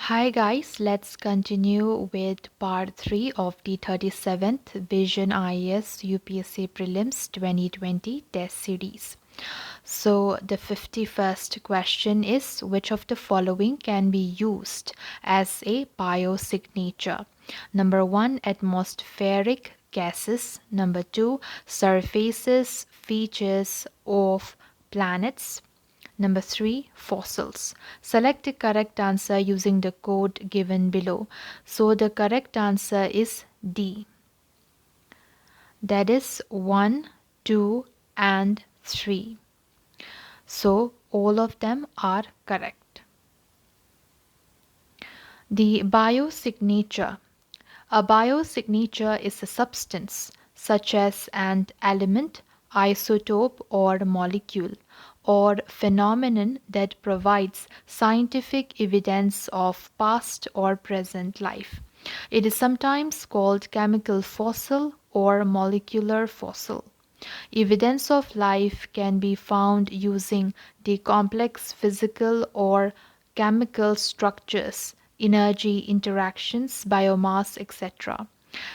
Hi guys, let's continue with part 3 of the 37th Vision IAS UPSC Prelims 2020 test series. So the 51st question is, which of the following can be used as a biosignature? Number 1, atmospheric gases. Number 2, surfaces, features of planets. Number 3, fossils. Select the correct answer using the code given below. So the correct answer is D. That is 1, 2, and 3. So all of them are correct. The biosignature. A biosignature is a substance, such as an element, isotope, or molecule, or phenomenon that provides scientific evidence of past or present life. It is sometimes called chemical fossil or molecular fossil. Evidence of life can be found using the complex physical or chemical structures, energy interactions, biomass, etc.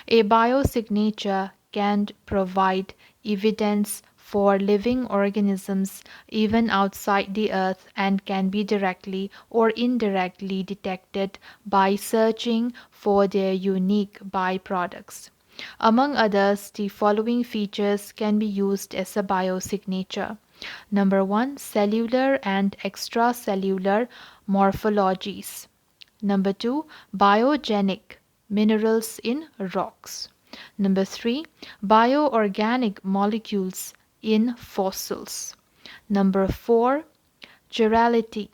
A biosignature can provide evidence for living organisms even outside the earth and can be directly or indirectly detected by searching for their unique byproducts. Among others, the following features can be used as a biosignature. Number 1, cellular and extracellular morphologies. Number 2, biogenic minerals in rocks. Number 3, bioorganic molecules in fossils. Number 4, chirality,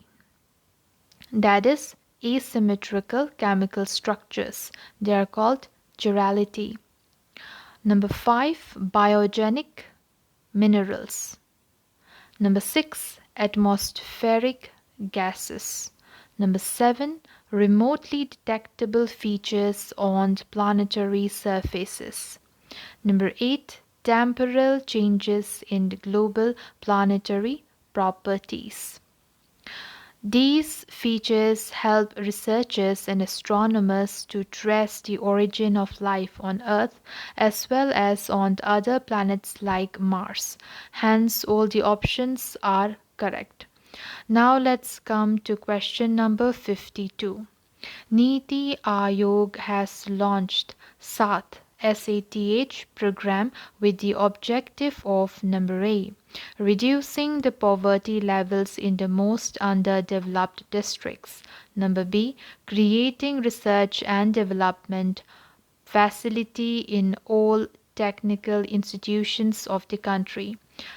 that is asymmetrical chemical structures. They are called chirality. Number 5, biogenic minerals. Number 6, atmospheric gases. Number 7, remotely detectable features on planetary surfaces. Number 8, temporal changes in global planetary properties. These features help researchers and astronomers to trace the origin of life on Earth as well as on other planets like Mars. Hence, all the options are correct. Now let's come to question number 52. Niti Aayog has launched SATH program with the objective of number A, reducing the poverty levels in the most underdeveloped districts. Number B, creating research and development facility in all technical institutions of the country.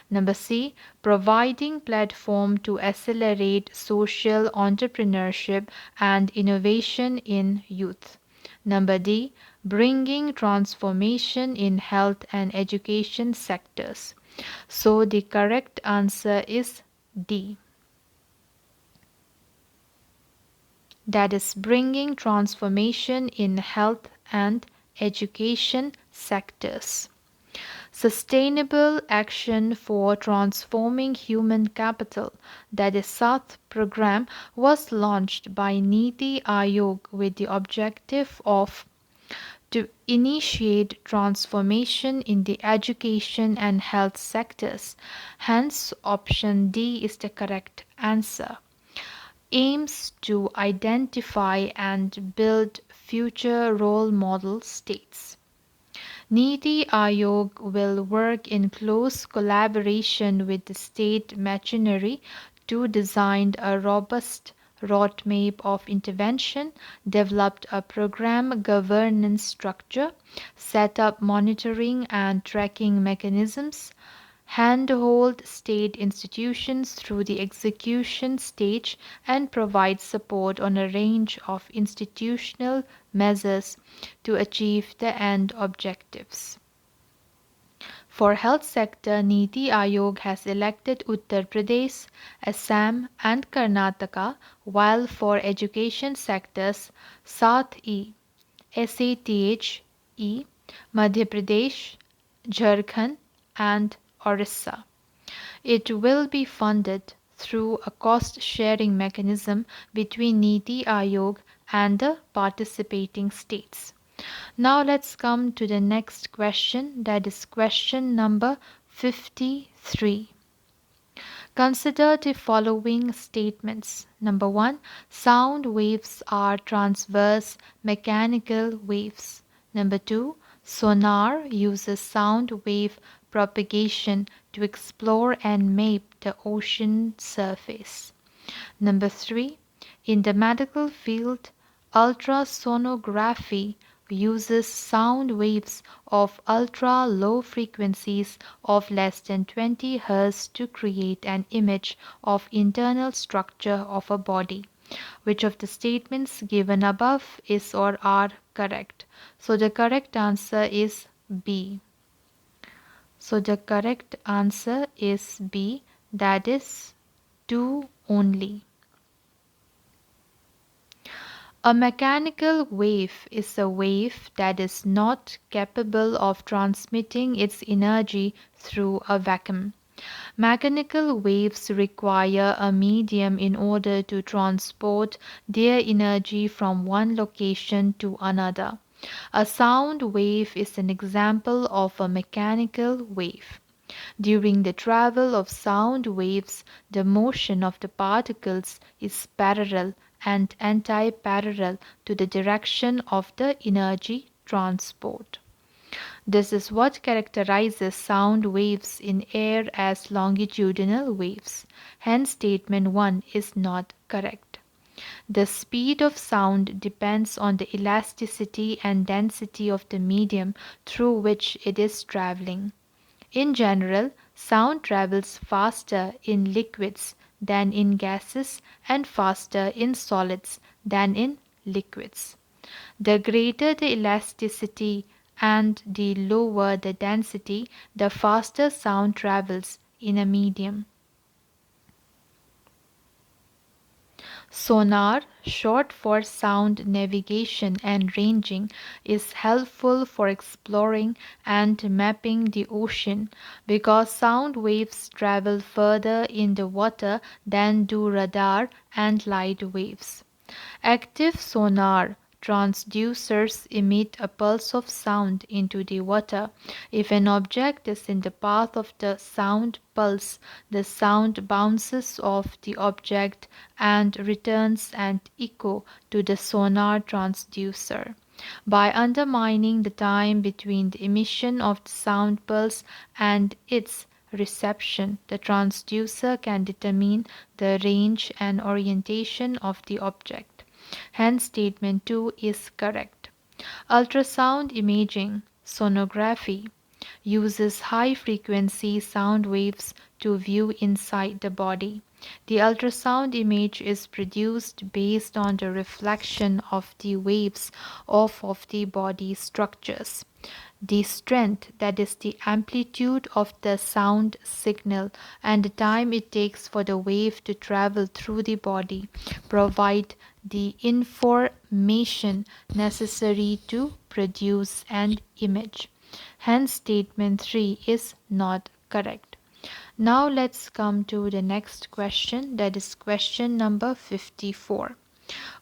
Number C, providing platform to accelerate social entrepreneurship and innovation in youth. Number D, bringing transformation in health and education sectors. So the correct answer is D. That is bringing transformation in health and education sectors. Sustainable Action for Transforming Human Capital, that is SATH program, was launched by Niti Aayog with the objective of to initiate transformation in the education and health sectors. Hence, option D is the correct answer. Aims to identify and build future role model states. Niti Aayog will work in close collaboration with the state machinery to design a robust roadmap of intervention, develop a program governance structure, set up monitoring and tracking mechanisms, handhold state institutions through the execution stage, and provide support on a range of institutional measures to achieve the end objectives. For health sector, Niti Aayog has elected Uttar Pradesh, Assam and Karnataka, while for education sectors, SATH-E, SATH-E, Madhya Pradesh, Jharkhand and Orissa. It will be funded through a cost-sharing mechanism between Niti Aayog and the participating states. Now let's come to the next question, that is question number 53. Consider the following statements. Number 1. Sound waves are transverse mechanical waves. Number 2. Sonar uses sound wave propagation to explore and map the ocean surface. Number 3. In the medical field, ultrasonography uses sound waves of ultra-low frequencies of less than 20 Hz to create an image of internal structure of a body. Which of the statements given above is or are correct? So the correct answer is B. So the correct answer is B, that is 2 only. A mechanical wave is a wave that is not capable of transmitting its energy through a vacuum. Mechanical waves require a medium in order to transport their energy from one location to another. A sound wave is an example of a mechanical wave. During the travel of sound waves, the motion of the particles is parallel and anti-parallel to the direction of the energy transport. This is what characterizes sound waves in air as longitudinal waves. Hence, statement 1 is not correct. The speed of sound depends on the elasticity and density of the medium through which it is traveling. In general, sound travels faster in liquids than in gases and faster in solids than in liquids. The greater the elasticity and the lower the density, the faster sound travels in a medium. Sonar, short for sound navigation and ranging, is helpful for exploring and mapping the ocean because sound waves travel further in the water than do radar and light waves. Active sonar transducers emit a pulse of sound into the water. If an object is in the path of the sound pulse, the sound bounces off the object and returns an echo to the sonar transducer. By undermining the time between the emission of the sound pulse and its reception, the transducer can determine the range and orientation of the object. Hence, statement 2 is correct. Ultrasound imaging, sonography, uses high-frequency sound waves to view inside the body. The ultrasound image is produced based on the reflection of the waves off of the body structures. The strength, that is the amplitude of the sound signal, and the time it takes for the wave to travel through the body provide the information necessary to produce an image. Hence, statement 3 is not correct. Now let's come to the next question, that is question number 54.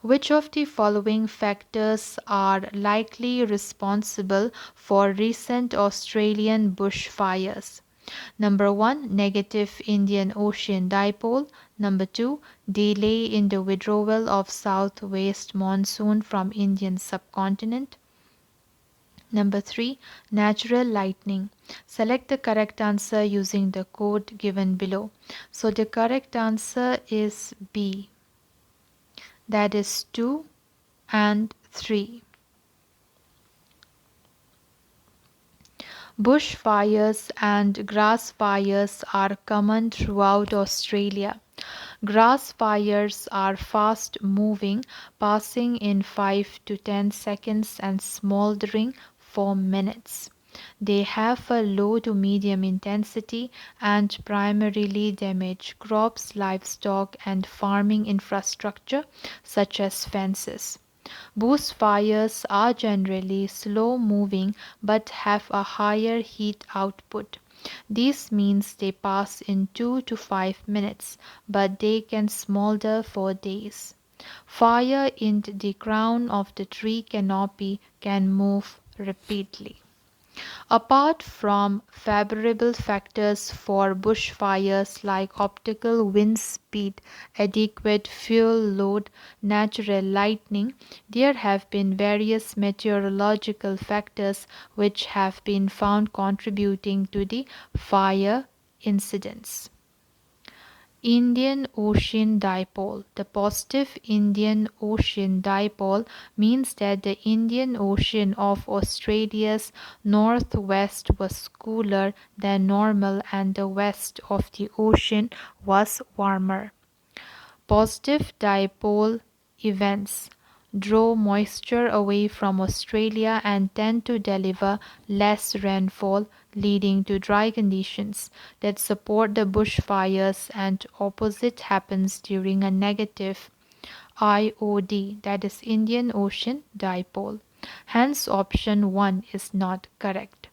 Which of the following factors are likely responsible for recent Australian bushfires? Number 1. Negative Indian Ocean dipole. Number 2. Delay in the withdrawal of southwest monsoon from Indian subcontinent. Number 3. Natural lightning. Select the correct answer using the code given below. So the correct answer is B. That is 2 and 3. Bushfires and grass fires are common throughout Australia. Grass fires are fast moving, passing in 5 to 10 seconds and smoldering for minutes. They have a low to medium intensity and primarily damage crops, livestock, and farming infrastructure such as fences. Bushfires are generally slow moving but have a higher heat output. This means they pass in 2 to 5 minutes, but they can smolder for days. Fire in the crown of the tree canopy can move rapidly. Apart from favorable factors for bushfires like optical wind speed, adequate fuel load, natural lighting, there have been various meteorological factors which have been found contributing to the fire incidents. Indian Ocean Dipole. The positive Indian Ocean Dipole means that the Indian Ocean of Australia's northwest was cooler than normal and the west of the ocean was warmer. Positive dipole events draw moisture away from Australia and tend to deliver less rainfall, leading to dry conditions that support the bushfires, and opposite happens during a negative IOD, that is Indian Ocean Dipole. Hence option 1 is not correct.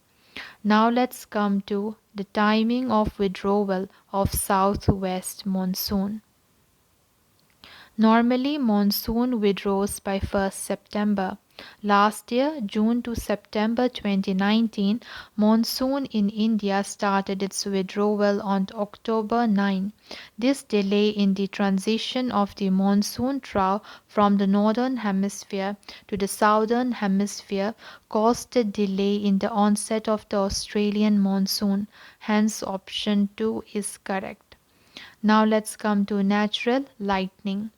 Now let's come to the timing of withdrawal of southwest monsoon. Normally monsoon withdraws by 1st September. Last year, June to September 2019, monsoon in India started its withdrawal on October 9. This delay in the transition of the monsoon trough from the northern hemisphere to the southern hemisphere caused a delay in the onset of the Australian monsoon. Hence option 2 is correct. Now let's come to natural lightning.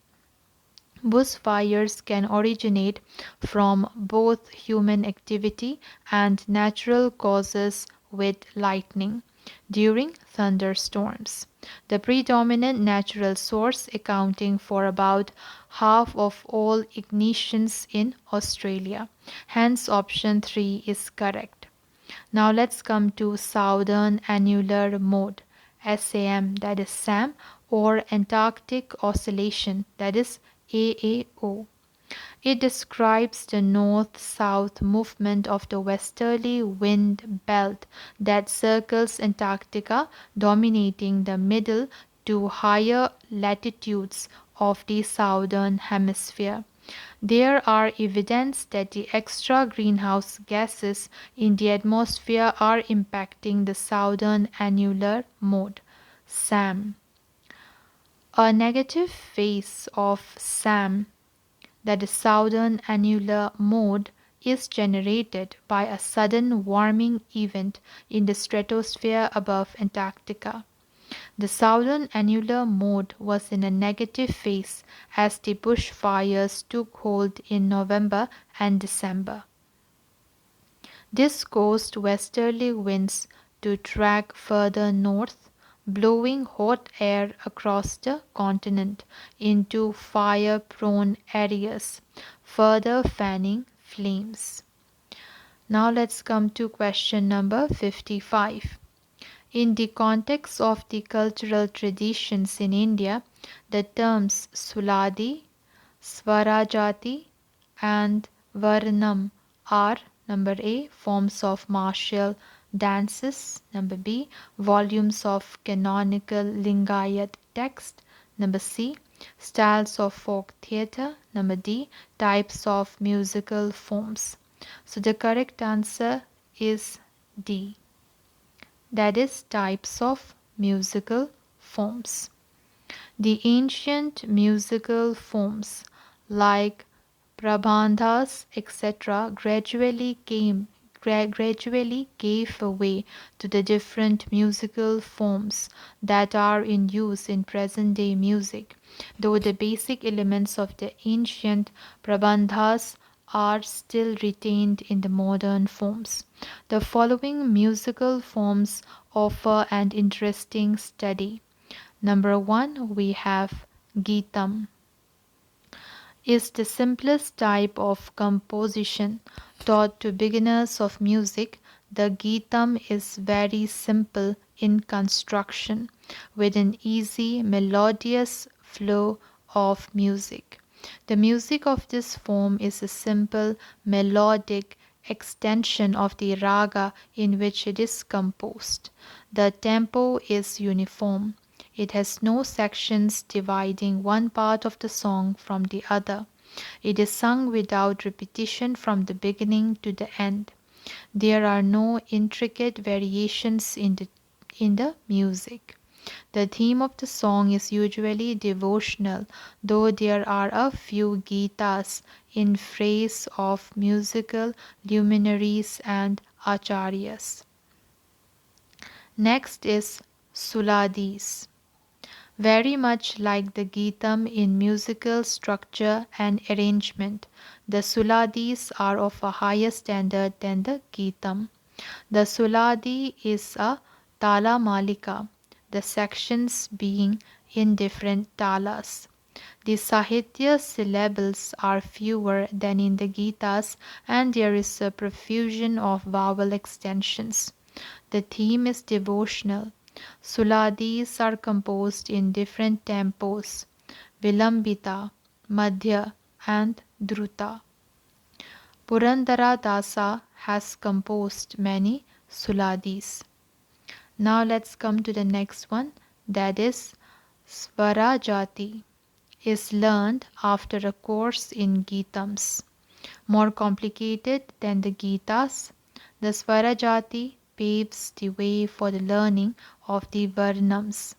Bushfires can originate from both human activity and natural causes with lightning during thunderstorms. The predominant natural source accounting for about half of all ignitions in Australia. Hence option 3 is correct. Now let's come to Southern Annular Mode, SAM, that is SAM, or Antarctic Oscillation, that is AAO. It describes the north-south movement of the westerly wind belt that circles Antarctica, dominating the middle to higher latitudes of the southern hemisphere. There are evidence that the extra greenhouse gases in the atmosphere are impacting the southern annular mode, SAM. A negative phase of SAM, that is southern annular mode, is generated by a sudden warming event in the stratosphere above Antarctica. The southern annular mode was in a negative phase as the bushfires took hold in November and December. This caused westerly winds to track further north, blowing hot air across the continent into fire-prone areas, further fanning flames. Now let's come to question number 55. In the context of the cultural traditions in India, the terms Suladi, Swarajati, and Varanam are number A. Forms of martial dances, number B. Volumes of canonical Lingayat text, number C. Styles of folk theatre, number D. Types of musical forms. So the correct answer is D. That is types of musical forms. The ancient musical forms like prabandhas, etc., gradually gave way to the different musical forms that are in use in present day music, though the basic elements of the ancient prabandhas are still retained in the modern forms. The following musical forms offer an interesting study. Number 1, we have Geetam. Is the simplest type of composition taught to beginners of music. The Geetam is very simple in construction, with an easy melodious flow of music. The music of this form is a simple melodic extension of the raga in which it is composed. The tempo is uniform. It has no sections dividing one part of the song from the other. It is sung without repetition from the beginning to the end. There are no intricate variations in the music. The theme of the song is usually devotional, though there are a few Gitas in praise of musical luminaries and acharyas. Next is Suladis. Very much like the Gitam in musical structure and arrangement, the Suladis are of a higher standard than the Gitam. The Suladi is a Tala Malika, the sections being in different talas. The Sahitya syllables are fewer than in the Gitas, and there is a profusion of vowel extensions. The theme is devotional. Suladis are composed in different tempos: Vilambita, Madhya, and Druta. Purandara Dasa has composed many Suladis. Now let's come to the next one, that is Swarajati is learned after a course in Gitams. More complicated than the Gitas, the Swarajati paves the way for the learning of the Varnams.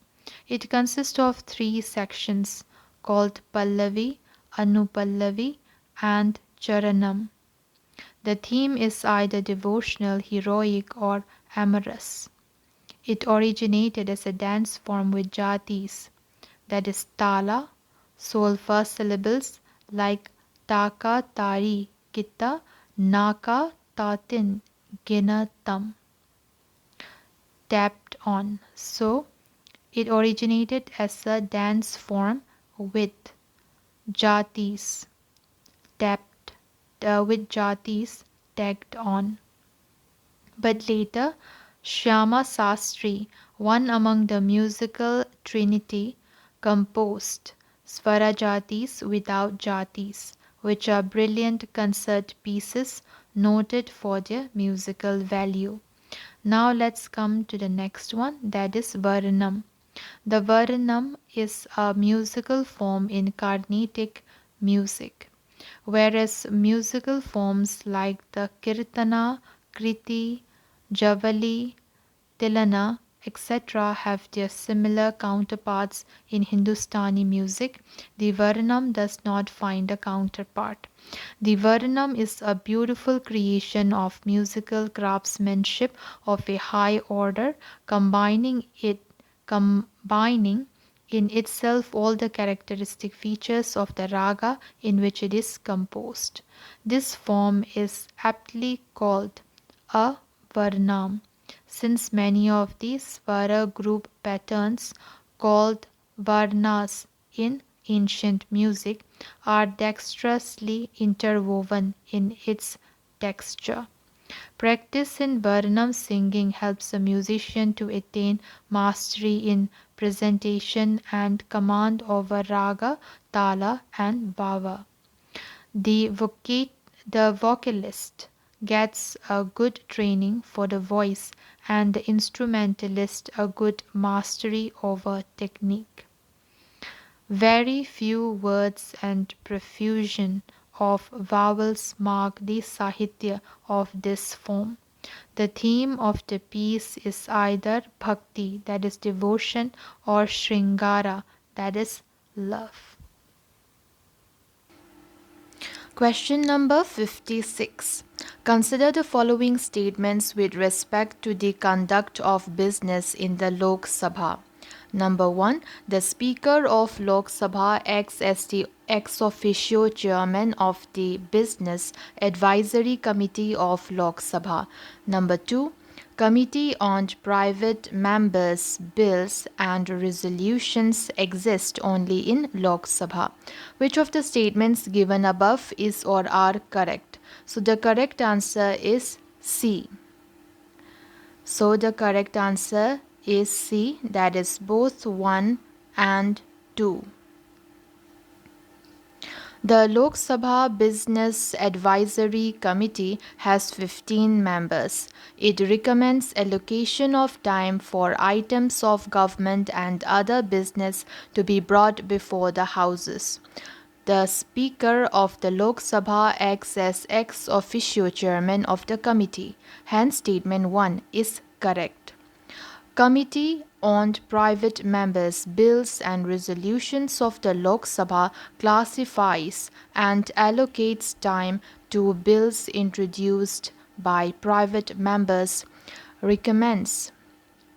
It consists of three sections called Pallavi, Anupallavi, and Charanam. The theme is either devotional, heroic, or amorous. It originated as a dance form with jatis, that is tala, sole first syllables like taka, tari, kitta, naka, tatin, gina, tam, tapped on. So it originated as a dance form with jatis tapped with jatis tagged on. But later, Shyama Sastri, one among the musical trinity, composed Swarajatis without jatis, which are brilliant concert pieces noted for their musical value. Now let's come to the next one, that is Varanam. The Varanam is a musical form in Carnatic music, whereas musical forms like the Kirtana, Kriti, Javali, Tilana, etc. have their similar counterparts in Hindustani music. The Varanam does not find a counterpart. The Varanam is a beautiful creation of musical craftsmanship of a high order, combining in itself all the characteristic features of the raga in which it is composed. This form is aptly called a Varnam, since many of the Swara group patterns called Varnas in ancient music are dexterously interwoven in its texture. Practice in Varnam singing helps a musician to attain mastery in presentation and command over raga, tala, and bhava. The, the vocalist gets a good training for the voice and the instrumentalist a good mastery over technique. Very few words and profusion of vowels mark the sahitya of this form. The theme of the piece is either bhakti, that is devotion, or shringara, that is love. Question number 56. Consider the following statements with respect to the conduct of business in the Lok Sabha. Number 1. The Speaker of Lok Sabha acts as the ex officio chairman of the Business Advisory Committee of Lok Sabha. Number 2. Committee on Private Members' Bills and Resolutions exist only in Lok Sabha. Which of the statements given above is or are correct? So the correct answer is C. So the correct answer is C, that is both 1 and 2. The Lok Sabha Business Advisory Committee has 15 members. It recommends allocation of time for items of government and other business to be brought before the houses. The Speaker of the Lok Sabha acts as ex officio chairman of the committee. Hence, statement 1 is correct. Committee on Private Members' Bills and Resolutions of the Lok Sabha classifies and allocates time to bills introduced by private members, recommends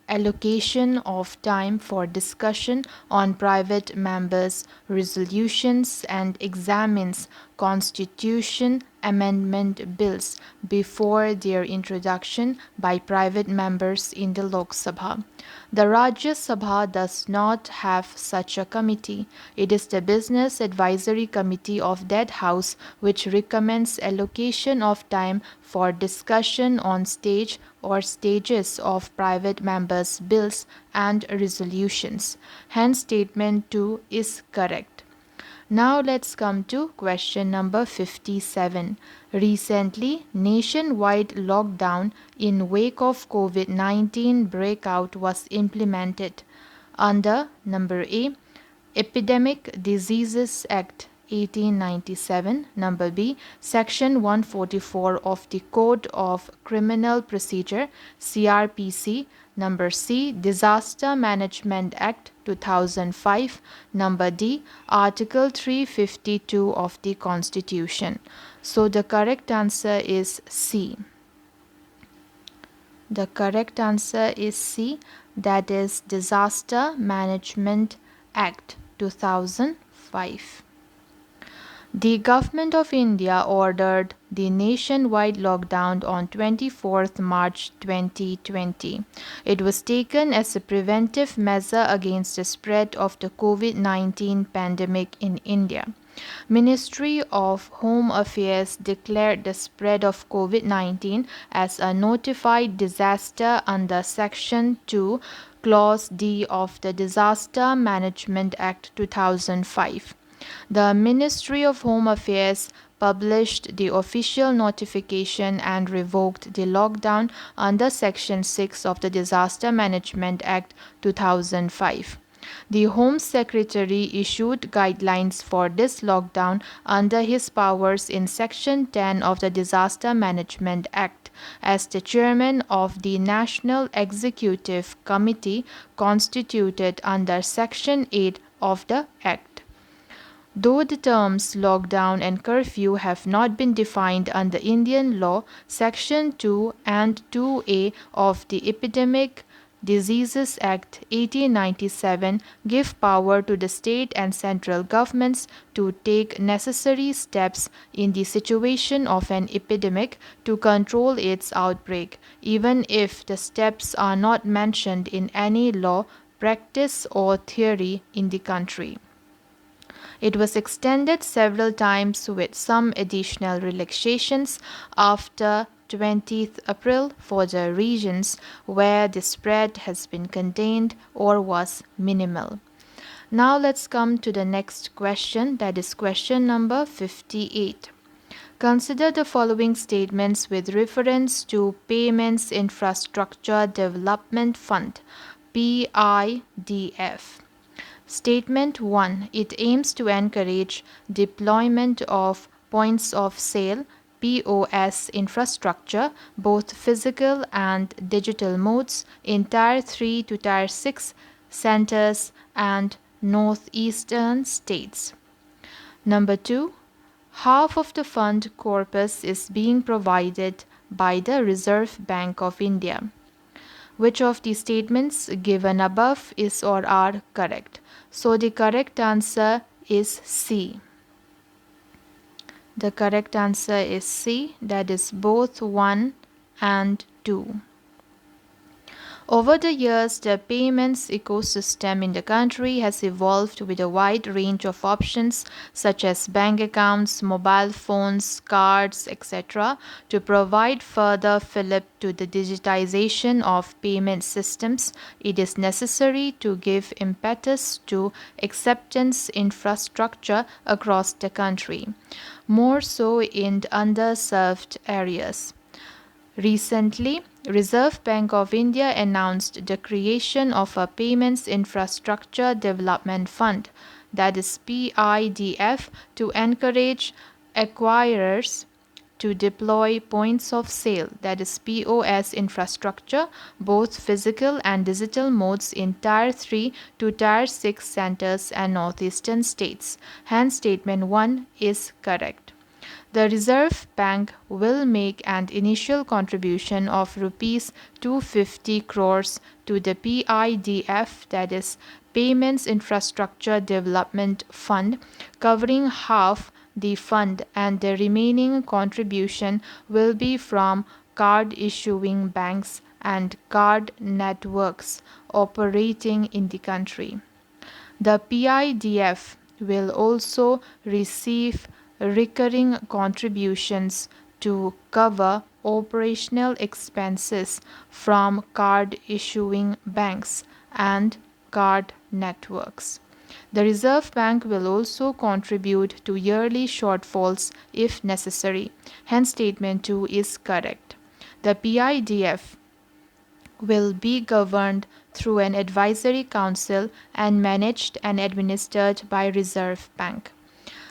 allocation of time for discussion on private members' resolutions and examines constitution amendment bills before their introduction by private members in the Lok Sabha. The Rajya Sabha does not have such a committee. It is the Business Advisory Committee of that House which recommends allocation of time for discussion on stage or stages of private members' bills and resolutions. Hence, statement 2 is correct. Now let's come to question number 57. Recently, nationwide lockdown in wake of COVID-19 breakout was implemented under number A, Epidemic Diseases Act 1897, number B, Section 144 of the Code of Criminal Procedure, CRPC, number C, Disaster Management Act 2005, number D, Article 352 of the Constitution. So the correct answer is C. The correct answer is C, that is Disaster Management Act 2005. The Government of India ordered the nationwide lockdown on 24th March 2020. It was taken as a preventive measure against the spread of the COVID-19 pandemic in India. Ministry of Home Affairs declared the spread of COVID-19 as a notified disaster under Section 2, Clause D of the Disaster Management Act 2005. The Ministry of Home Affairs published the official notification and revoked the lockdown under Section 6 of the Disaster Management Act 2005. The Home Secretary issued guidelines for this lockdown under his powers in Section 10 of the Disaster Management Act as the chairman of the National Executive Committee constituted under Section 8 of the Act. Though the terms lockdown and curfew have not been defined under Indian law, Section 2 and 2A of the Epidemic Diseases Act 1897 give power to the state and central governments to take necessary steps in the situation of an epidemic to control its outbreak, even if the steps are not mentioned in any law, practice, or theory in the country. It was extended several times with some additional relaxations after 20th April for the regions where the spread has been contained or was minimal. Now let's come to the next question, that is question number 58. Consider the following statements with reference to Payments Infrastructure Development Fund, PIDF. Statement 1. It aims to encourage deployment of points of sale POS infrastructure, both physical and digital modes, in Tier 3 to Tier 6 centers and northeastern states. Number 2. Half of the fund corpus is being provided by the Reserve Bank of India. Which of the statements given above is or are correct? So the correct answer is C. The correct answer is C, that is both 1 and 2. Over the years, the payments ecosystem in the country has evolved with a wide range of options such as bank accounts, mobile phones, cards, etc. to provide further fillip to the digitization of payment systems. It is necessary to give impetus to acceptance infrastructure across the country, more so in underserved areas. Recently, Reserve Bank of India announced the creation of a Payments Infrastructure Development Fund, that is PIDF, to encourage acquirers to deploy points of sale, that is POS infrastructure, both physical and digital modes in Tier 3 to Tier 6 centers and northeastern states. Hence, statement 1 is correct. The Reserve Bank will make an initial contribution of rupees 250 crores to the PIDF, that is Payments Infrastructure Development Fund, covering half the fund, and the remaining contribution will be from card issuing banks and card networks operating in the country. The PIDF will also receive recurring contributions to cover operational expenses from card issuing banks and card networks. The Reserve Bank will also contribute to yearly shortfalls if necessary. Hence, statement 2 is correct. The PIDF will be governed through an advisory council and managed and administered by Reserve Bank.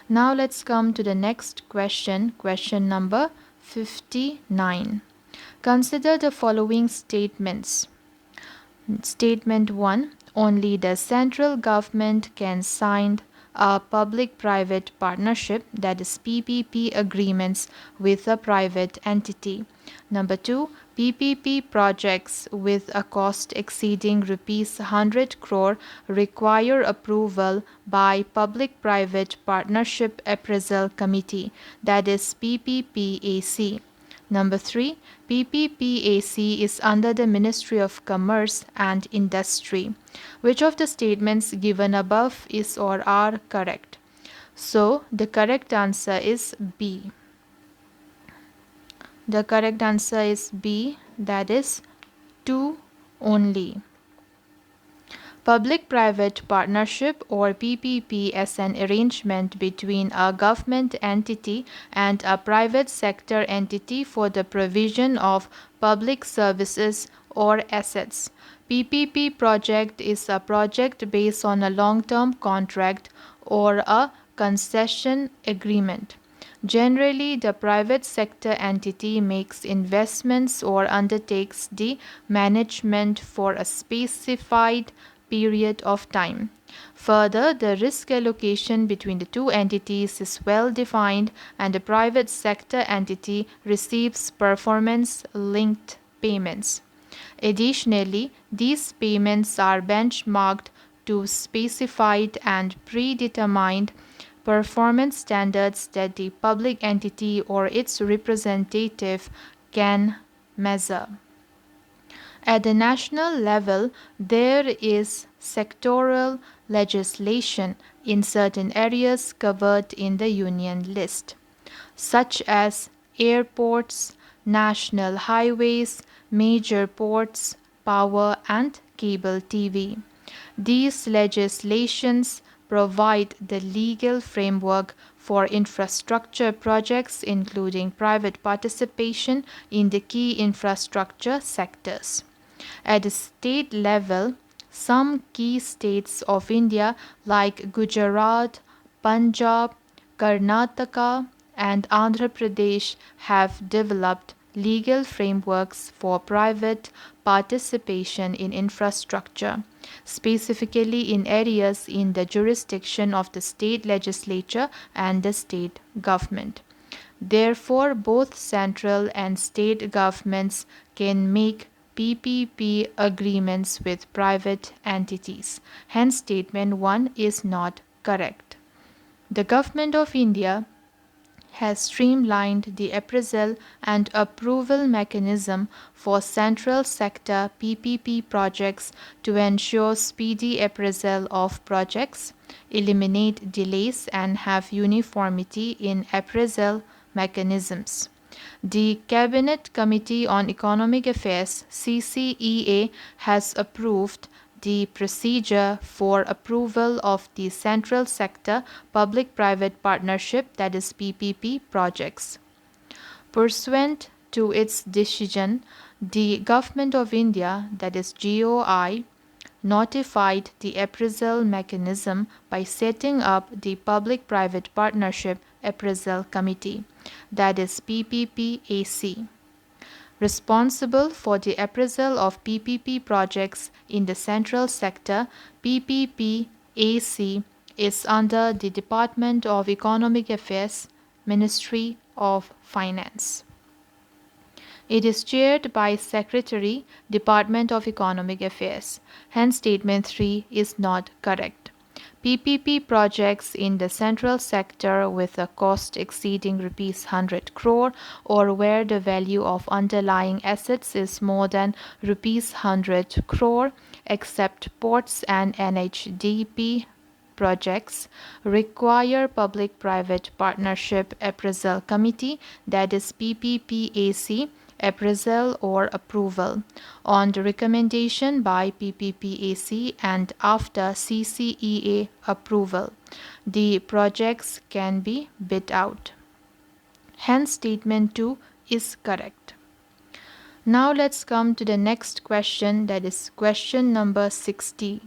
Now let's come to the next question, question number 59. Consider the following statements. Statement 1. Only the central government can sign a public-private partnership, that is PPP agreements, with a private entity. Number 2. PPP projects with a cost exceeding rupees 100 crore require approval by Public-Private Partnership Appraisal Committee, that is PPPAC. Number 3. PPPAC is under the Ministry of Commerce and Industry. Which of the statements given above is or are correct? So, the correct answer is B. The correct answer is B, that is 2 only. Public-private partnership or PPP is an arrangement between a government entity and a private sector entity for the provision of public services or assets. PPP project is a project based on a long-term contract or a concession agreement. Generally, the private sector entity makes investments or undertakes the management for a specified period of time. Further, the risk allocation between the two entities is well defined, and the private sector entity receives performance-linked payments. Additionally, these payments are benchmarked to specified and predetermined performance standards that the public entity or its representative can measure. At the national level, there is sectoral legislation in certain areas covered in the Union list, such as airports, national highways, major ports, power and cable TV. These legislations provide the legal framework for infrastructure projects, including private participation in the key infrastructure sectors. At the state level, some key states of India like Gujarat, Punjab, Karnataka, and Andhra Pradesh have developed legal frameworks for private participation in infrastructure, specifically in areas in the jurisdiction of the state legislature and the state government. Therefore, both central and state governments can make PPP agreements with private entities. Hence, statement 1 is not correct. The Government of India has streamlined the appraisal and approval mechanism for central sector PPP projects to ensure speedy appraisal of projects, eliminate delays, and have uniformity in appraisal mechanisms. The Cabinet Committee on Economic Affairs (CCEA) has approved the procedure for approval of the central sector public-private partnership, that is PPP, projects. Pursuant to its decision, the Government of India, that is GOI, notified the appraisal mechanism by setting up the Public-Private Partnership Appraisal Committee, that is PPPAC, responsible for the appraisal of PPP projects in the central sector. PPPAC is under the Department of Economic Affairs, Ministry of Finance. It is chaired by Secretary, Department of Economic Affairs. Hence, Statement 3 is not correct. PPP projects in the central sector with a cost exceeding Rs 100 crore or where the value of underlying assets is more than Rs 100 crore, except ports and NHDP projects, require Public-Private Partnership Appraisal Committee, that is PPPAC, appraisal or approval. On the recommendation by PPPAC and after CCEA approval, the projects can be bid out. Hence, Statement 2 is correct. Now let's come to the next question, that is question number 60.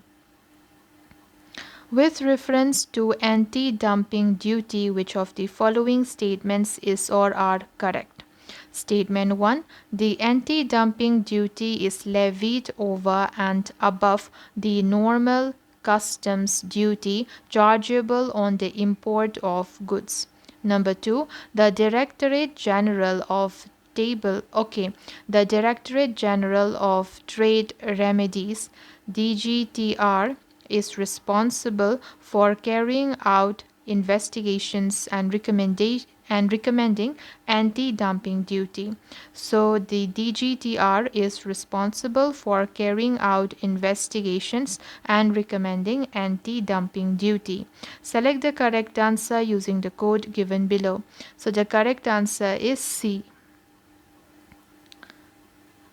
With reference to anti-dumping duty, which of the following statements is or are correct? Statement 1. The anti-dumping duty is levied over and above the normal customs duty chargeable on the import of goods. Number 2. The Directorate General of the Directorate General of Trade Remedies, DGTR, is responsible for carrying out investigations and recommending anti-dumping duty. So the DGTR is responsible for carrying out investigations and recommending anti-dumping duty. Select the correct answer using the code given below. So the correct answer is C.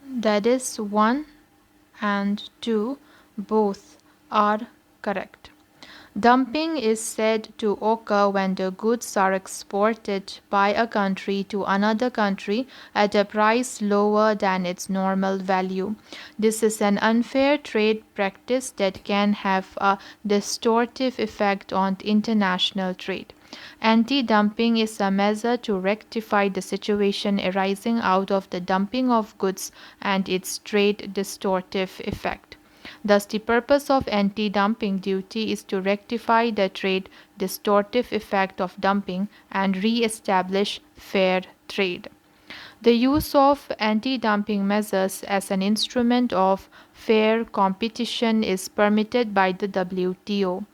That is 1 and 2 both are correct. Dumping is said to occur when the goods are exported by a country to another country at a price lower than its normal value. This is an unfair trade practice that can have a distortive effect on international trade. Anti-dumping is a measure to rectify the situation arising out of the dumping of goods and its trade distortive effect. Thus, the purpose of anti-dumping duty is to rectify the trade distortive effect of dumping and re-establish fair trade. The use of anti-dumping measures as an instrument of fair competition is permitted by the WTO.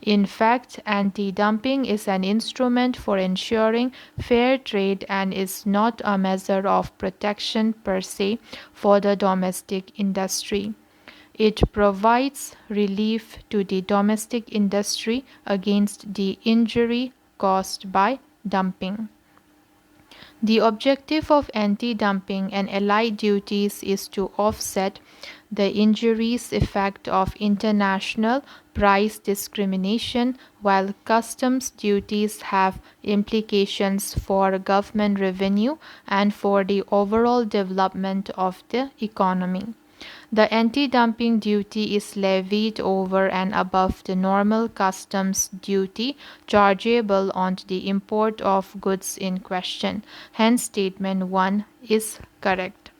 In fact, anti-dumping is an instrument for ensuring fair trade and is not a measure of protection per se for the domestic industry. It provides relief to the domestic industry against the injury caused by dumping. The objective of anti-dumping and allied duties is to offset the injurious effect of international price discrimination, while customs duties have implications for government revenue and for the overall development of the economy. The anti-dumping duty is levied over and above the normal customs duty chargeable on the import of goods in question. Hence, Statement 1 is correct.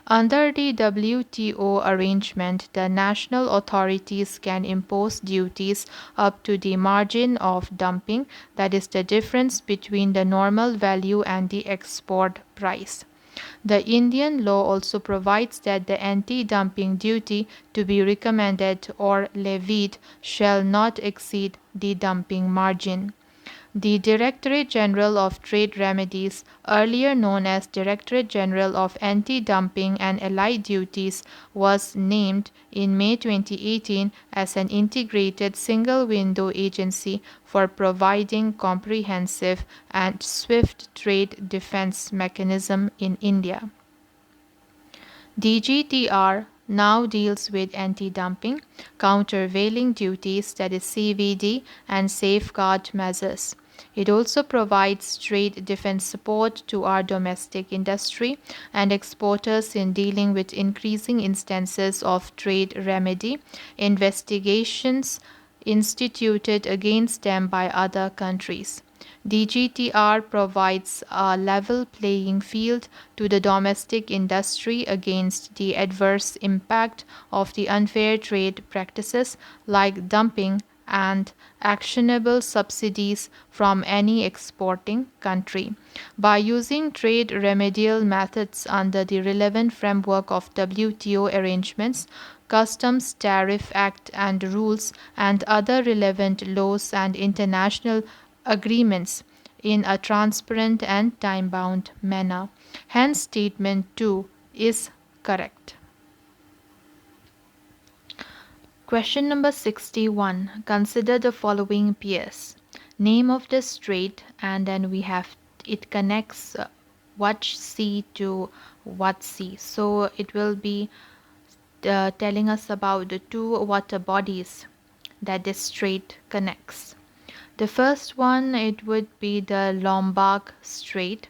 Under the WTO arrangement, the national authorities can impose duties up to the margin of dumping, that is the difference between the normal value and the export price. The Indian law also provides that the anti-dumping duty to be recommended or levied shall not exceed the dumping margin. The Directorate General of Trade Remedies, earlier known as Directorate General of Anti-Dumping and Allied Duties, was named in May 2018 as an integrated single-window agency for providing comprehensive and swift trade defense mechanism in India. DGTR now deals with anti-dumping, countervailing duties, that is CVD, and safeguard measures. It also provides trade defense support to our domestic industry and exporters in dealing with increasing instances of trade remedy investigations instituted against them by other countries. DGTR provides a level playing field to the domestic industry against the adverse impact of the unfair trade practices like dumping and actionable subsidies from any exporting country. By using trade remedial methods under the relevant framework of WTO arrangements, Customs Tariff Act and rules, and other relevant laws and international agreements in a transparent and time-bound manner. Hence, statement 2 is correct. Question number 61. Consider the following pairs. Name of the strait, and then we have it connects what sea to what sea. So it will be telling us about the two water bodies that the strait connects. The first one, it would be the Lombard Strait,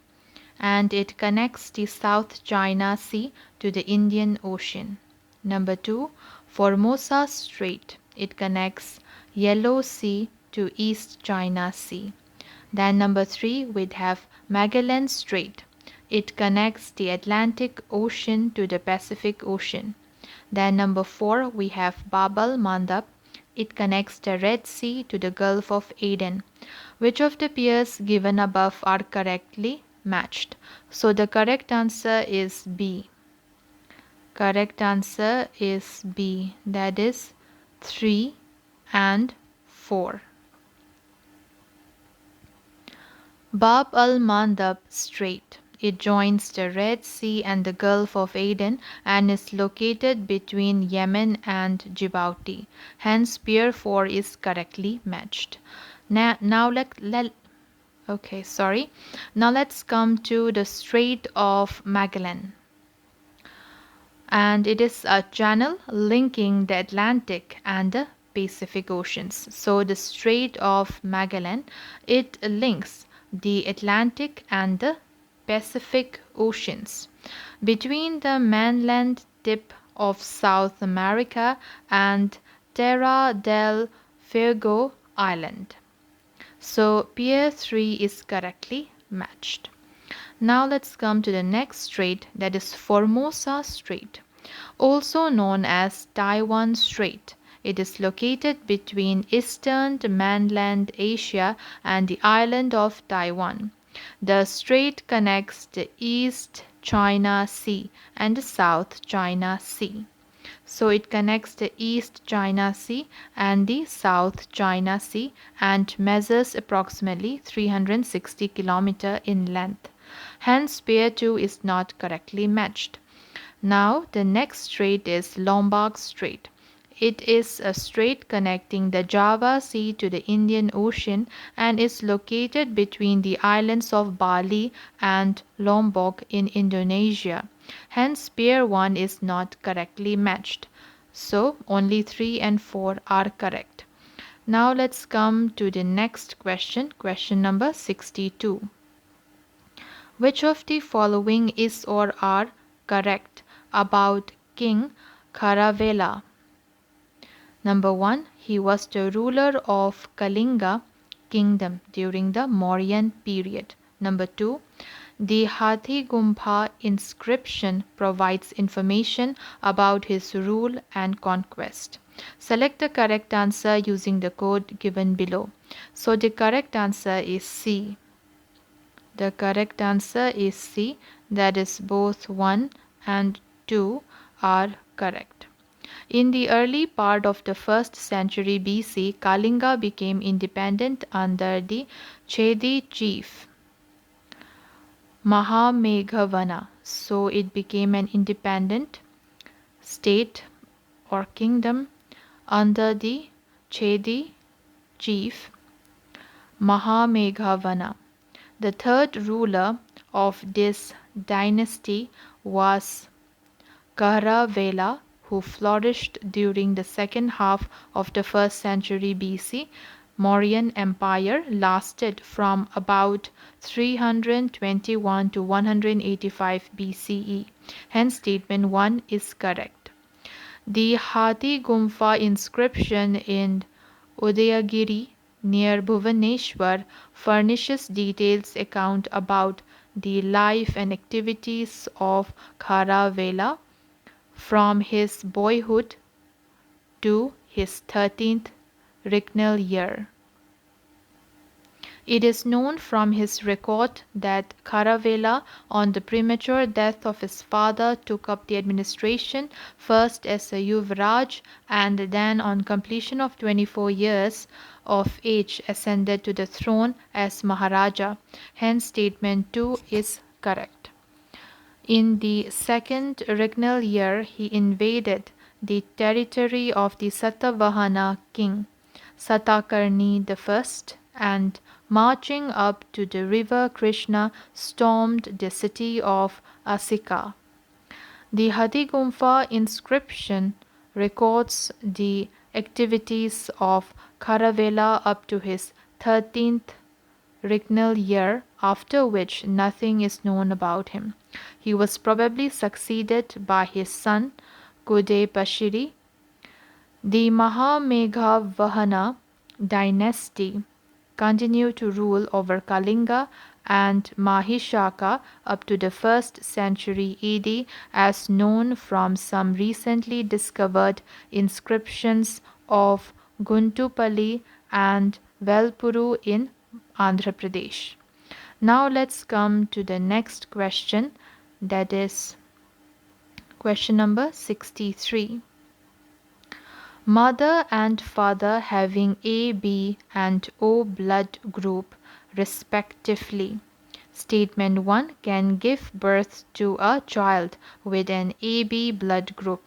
and it connects the South China Sea to the Indian Ocean. Number 2, Formosa Strait. It connects Yellow Sea to East China Sea. Then number 3, we'd have Magellan Strait. It connects the Atlantic Ocean to the Pacific Ocean. Then number 4, we have Bab al-Mandab. It connects the Red Sea to the Gulf of Aden. Which of the pairs given above are correctly matched? So the correct answer is B. Correct answer is B. That is 3 and 4. Bab al-Mandab Strait. It joins the Red Sea and the Gulf of Aden and is located between Yemen and Djibouti. Hence, pair 4 is correctly matched. Now let's come to the Strait of Magellan. And it is a channel linking the Atlantic and the Pacific Oceans. So the Strait of Magellan, it links the Atlantic and the Pacific Oceans between the mainland tip of South America and Terra del Fuego Island. So pair 3 is correctly matched. Now let's come to the next strait, that is Formosa Strait, also known as Taiwan Strait. It is located between eastern mainland Asia and the island of Taiwan. The strait connects the East China Sea and the South China Sea. So it connects the East China Sea and the South China Sea and measures approximately 360 km in length. Hence, pair 2 is not correctly matched. Now, the next strait is Lombard Strait. It is a strait connecting the Java Sea to the Indian Ocean and is located between the islands of Bali and Lombok in Indonesia. Hence, pair 1 is not correctly matched. So, only 3 and 4 are correct. Now, let's come to the next question, question number 62. Which of the following is or are correct about King Kharavela? Number 1, he was the ruler of Kalinga kingdom during the Mauryan period. Number 2, the Hathigumpha inscription provides information about his rule and conquest. Select the correct answer using the code given below. So the correct answer is C. The correct answer is C, that is both 1 and 2 are correct. In the early part of the 1st century BC, Kalinga became independent under the Chedi chief Mahameghavana. So it became an independent state or kingdom under the Chedi chief Mahameghavana. The third ruler of this dynasty was Kharavela, who flourished during the second half of the 1st century BC. Mauryan Empire lasted from about 321 to 185 BCE. Hence statement 1 is correct. The Hati Gumfa inscription in Udayagiri near Bhuvaneshwar furnishes detailed account about the life and activities of Kharavela from his boyhood to his 13th regnal year. It is known from his record that Kharavela, on the premature death of his father, took up the administration first as a Yuvraj and then, on completion of 24 years of age, ascended to the throne as Maharaja. Hence, statement 2 is correct. In the second regnal year, he invaded the territory of the Satavahana king, Satakarni I, and marching up to the river Krishna, stormed the city of Asika. The Hadigumfa inscription records the activities of Kharavela up to his 13th regnal year, after which nothing is known about him. He was probably succeeded by his son Kudepashiri. The Mahameghavana dynasty continued to rule over Kalinga and Mahishaka up to the 1st century AD, as known from some recently discovered inscriptions of Guntupalli and Velpuru in Andhra Pradesh. Now let's come to the next question, that is question number 63. Mother and father having A, B and O blood group respectively. Statement 1 can give birth to a child with an AB blood group.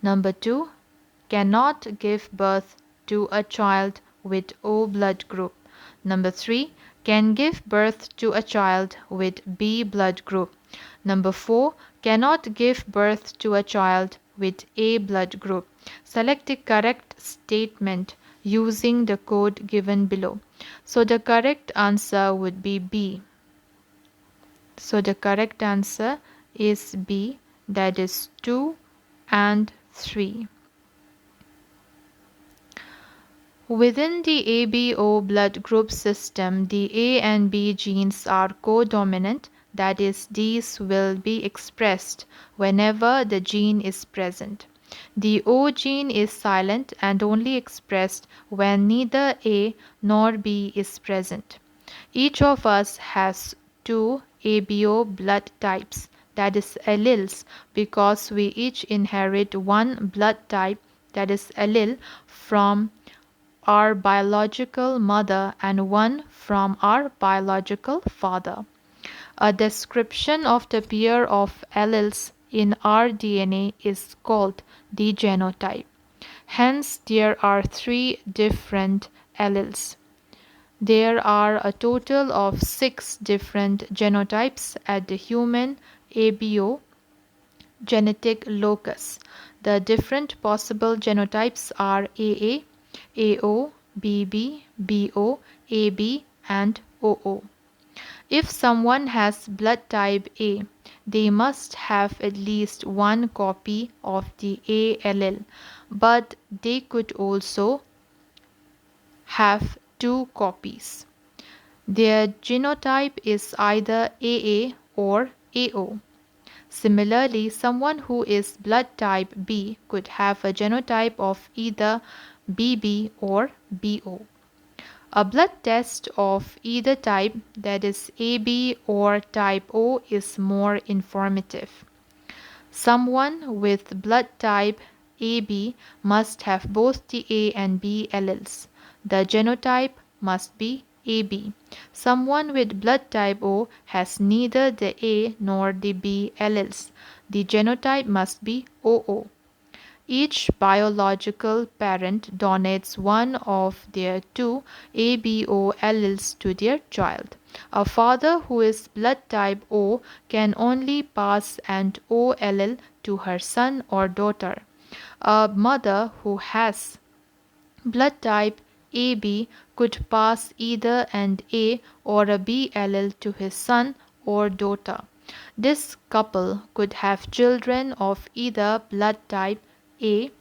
Number 2 cannot give birth to a child with O blood group. Number 3 can give birth to a child with B blood group. Number 4 cannot give birth to a child with A blood group. Select the correct statement using the code given below. So the correct answer would be B. So the correct answer is B, that is 2 and 3. Within the ABO blood group system, the A and B genes are codominant, that is, these will be expressed whenever the gene is present. The O gene is silent and only expressed when neither A nor B is present. Each of us has 2 ABO blood types, that is alleles, because we each inherit one blood type, that is allele, from our biological mother and one from our biological father. A description of the pair of alleles in our DNA is called the genotype. Hence, there are 3 different alleles. There are a total of 6 different genotypes at the human ABO genetic locus. The different possible genotypes are AA, AO, BB, BO, AB, and OO. If someone has blood type A, they must have at least one copy of the A allele, but they could also have 2 copies. Their genotype is either AA or AO. Similarly, someone who is blood type B could have a genotype of either BB or BO. A blood test of either type, that is AB or type O, is more informative. Someone with blood type AB must have both the A and B alleles. The genotype must be AB. Someone with blood type O has neither the A nor the B alleles. The genotype must be OO. Each biological parent donates one of their two ABO alleles to their child. A father who is blood type O can only pass an O allele to her son or daughter. A mother who has blood type AB could pass either an A or a B allele to his son or daughter. This couple could have children of either blood type A,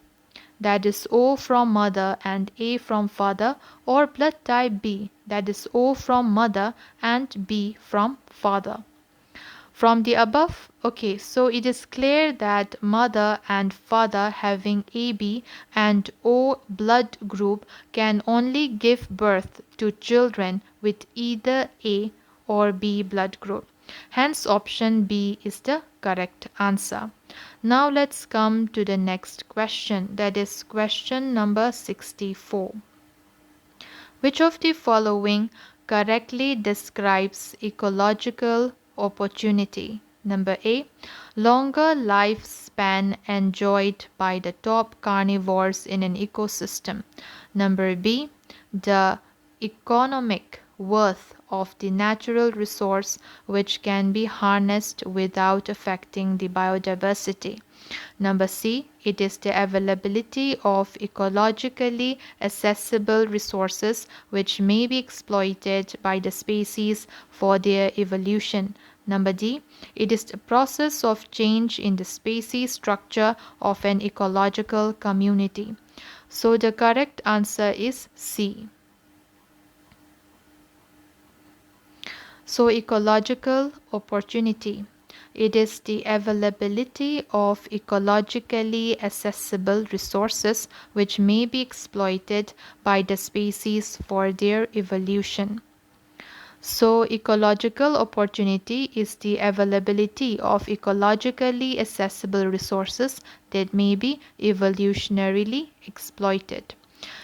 that is O from mother and A from father, or blood type B, that is O from mother and B from father. From the above, okay, so it is clear that mother and father having AB and O blood group can only give birth to children with either A or B blood group. Hence, option B is the correct answer. Now let's come to the next question, that is question number 64. Which of the following correctly describes ecological opportunity? Number A. Longer lifespan enjoyed by the top carnivores in an ecosystem. Number B. The economic worth of the natural resource which can be harnessed without affecting the biodiversity. Number C, it is the availability of ecologically accessible resources which may be exploited by the species for their evolution. Number D, it is the process of change in the species structure of an ecological community. So the correct answer is C. So ecological opportunity. It is the availability of ecologically accessible resources which may be exploited by the species for their evolution. So ecological opportunity is the availability of ecologically accessible resources that may be evolutionarily exploited.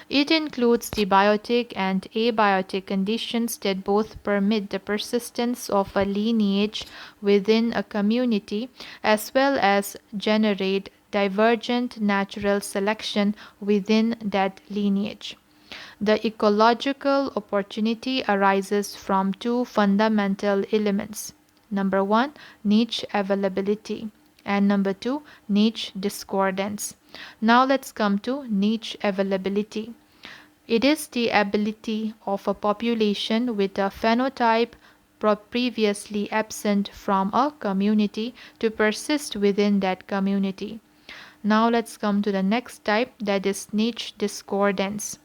It includes the biotic and abiotic conditions that both permit the persistence of a lineage within a community as well as generate divergent natural selection within that lineage. The ecological opportunity arises from two fundamental elements. Number one, niche availability, and number two, niche discordance. Now let's come to niche availability. It is the ability of a population with a phenotype previously absent from a community to persist within that community. Now let's come to the next type, that is niche discordance.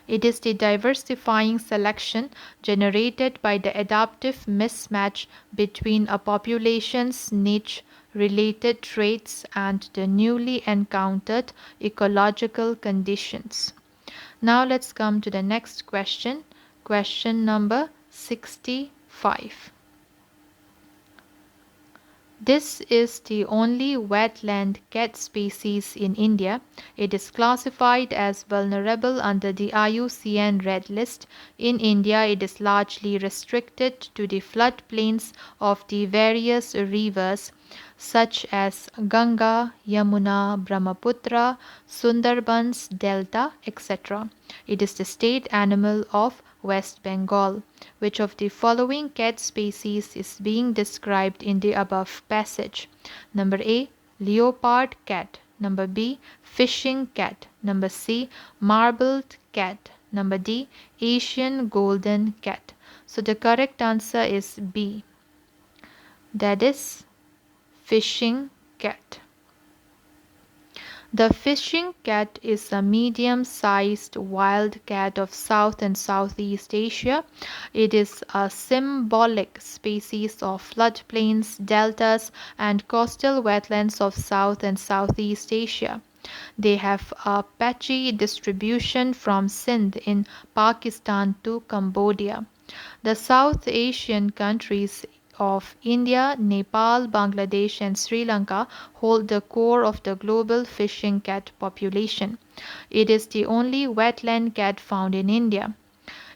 It is the diversifying selection generated by the adaptive mismatch between a population's niche related traits and the newly encountered ecological conditions. Now let's come to the next question, question number 65. This is the only wetland cat species in India. It is classified as vulnerable under the IUCN Red List. In India, it is largely restricted to the floodplains of the various rivers such as Ganga, Yamuna, Brahmaputra, Sundarbans, Delta, etc. It is the state animal of West Bengal. Which of the following cat species is being described in the above passage? Number A, leopard cat. Number B, fishing cat. Number C, marbled cat. Number D, Asian golden cat. So the correct answer is B. That is fishing cat. The fishing cat is a medium-sized wild cat of South and Southeast Asia. It is a symbolic species of floodplains, deltas, and coastal wetlands of South and Southeast Asia. They have a patchy distribution from Sindh in Pakistan to Cambodia. The South Asian countries of India, Nepal, Bangladesh, and Sri Lanka hold the core of the global fishing cat population. It is the only wetland cat found in India.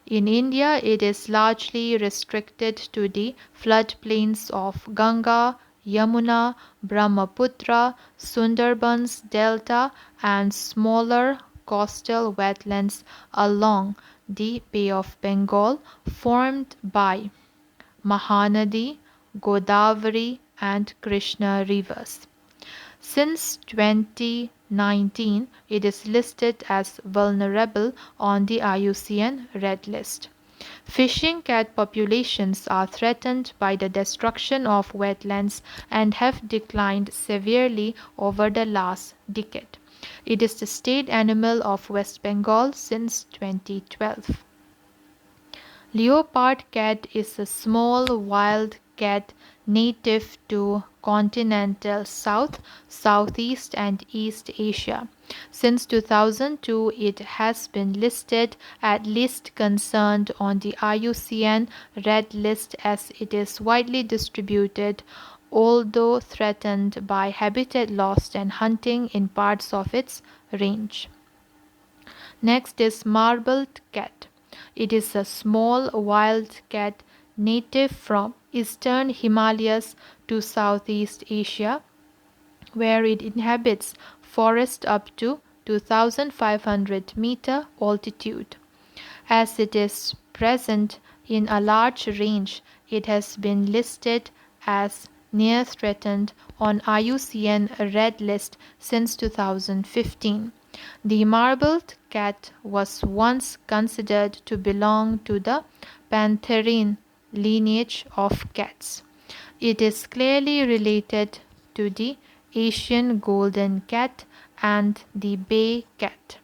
In India, it is largely restricted to the floodplains of Ganga, Yamuna, Brahmaputra, Sundarbans Delta, and smaller coastal wetlands along the Bay of Bengal formed by Mahanadi, Godavari, and Krishna rivers. Since 2019, it is listed as vulnerable on the IUCN Red List. Fishing cat populations are threatened by the destruction of wetlands and have declined severely over the last decade. It is the state animal of West Bengal since 2012. Leopard cat is a small wild cat native to continental South, Southeast and East Asia. Since 2002, it has been listed at least concerned on the IUCN Red List as it is widely distributed, although threatened by habitat loss and hunting in parts of its range. Next is marbled cat. It is a small wild cat native from eastern Himalayas to Southeast Asia, where it inhabits forest up to 2,500-meter altitude. As it is present in a large range, it has been listed as near threatened on IUCN Red List since 2015. The marbled cat was once considered to belong to the pantherine lineage of cats. It is clearly related to the Asian golden cat and the bay cat,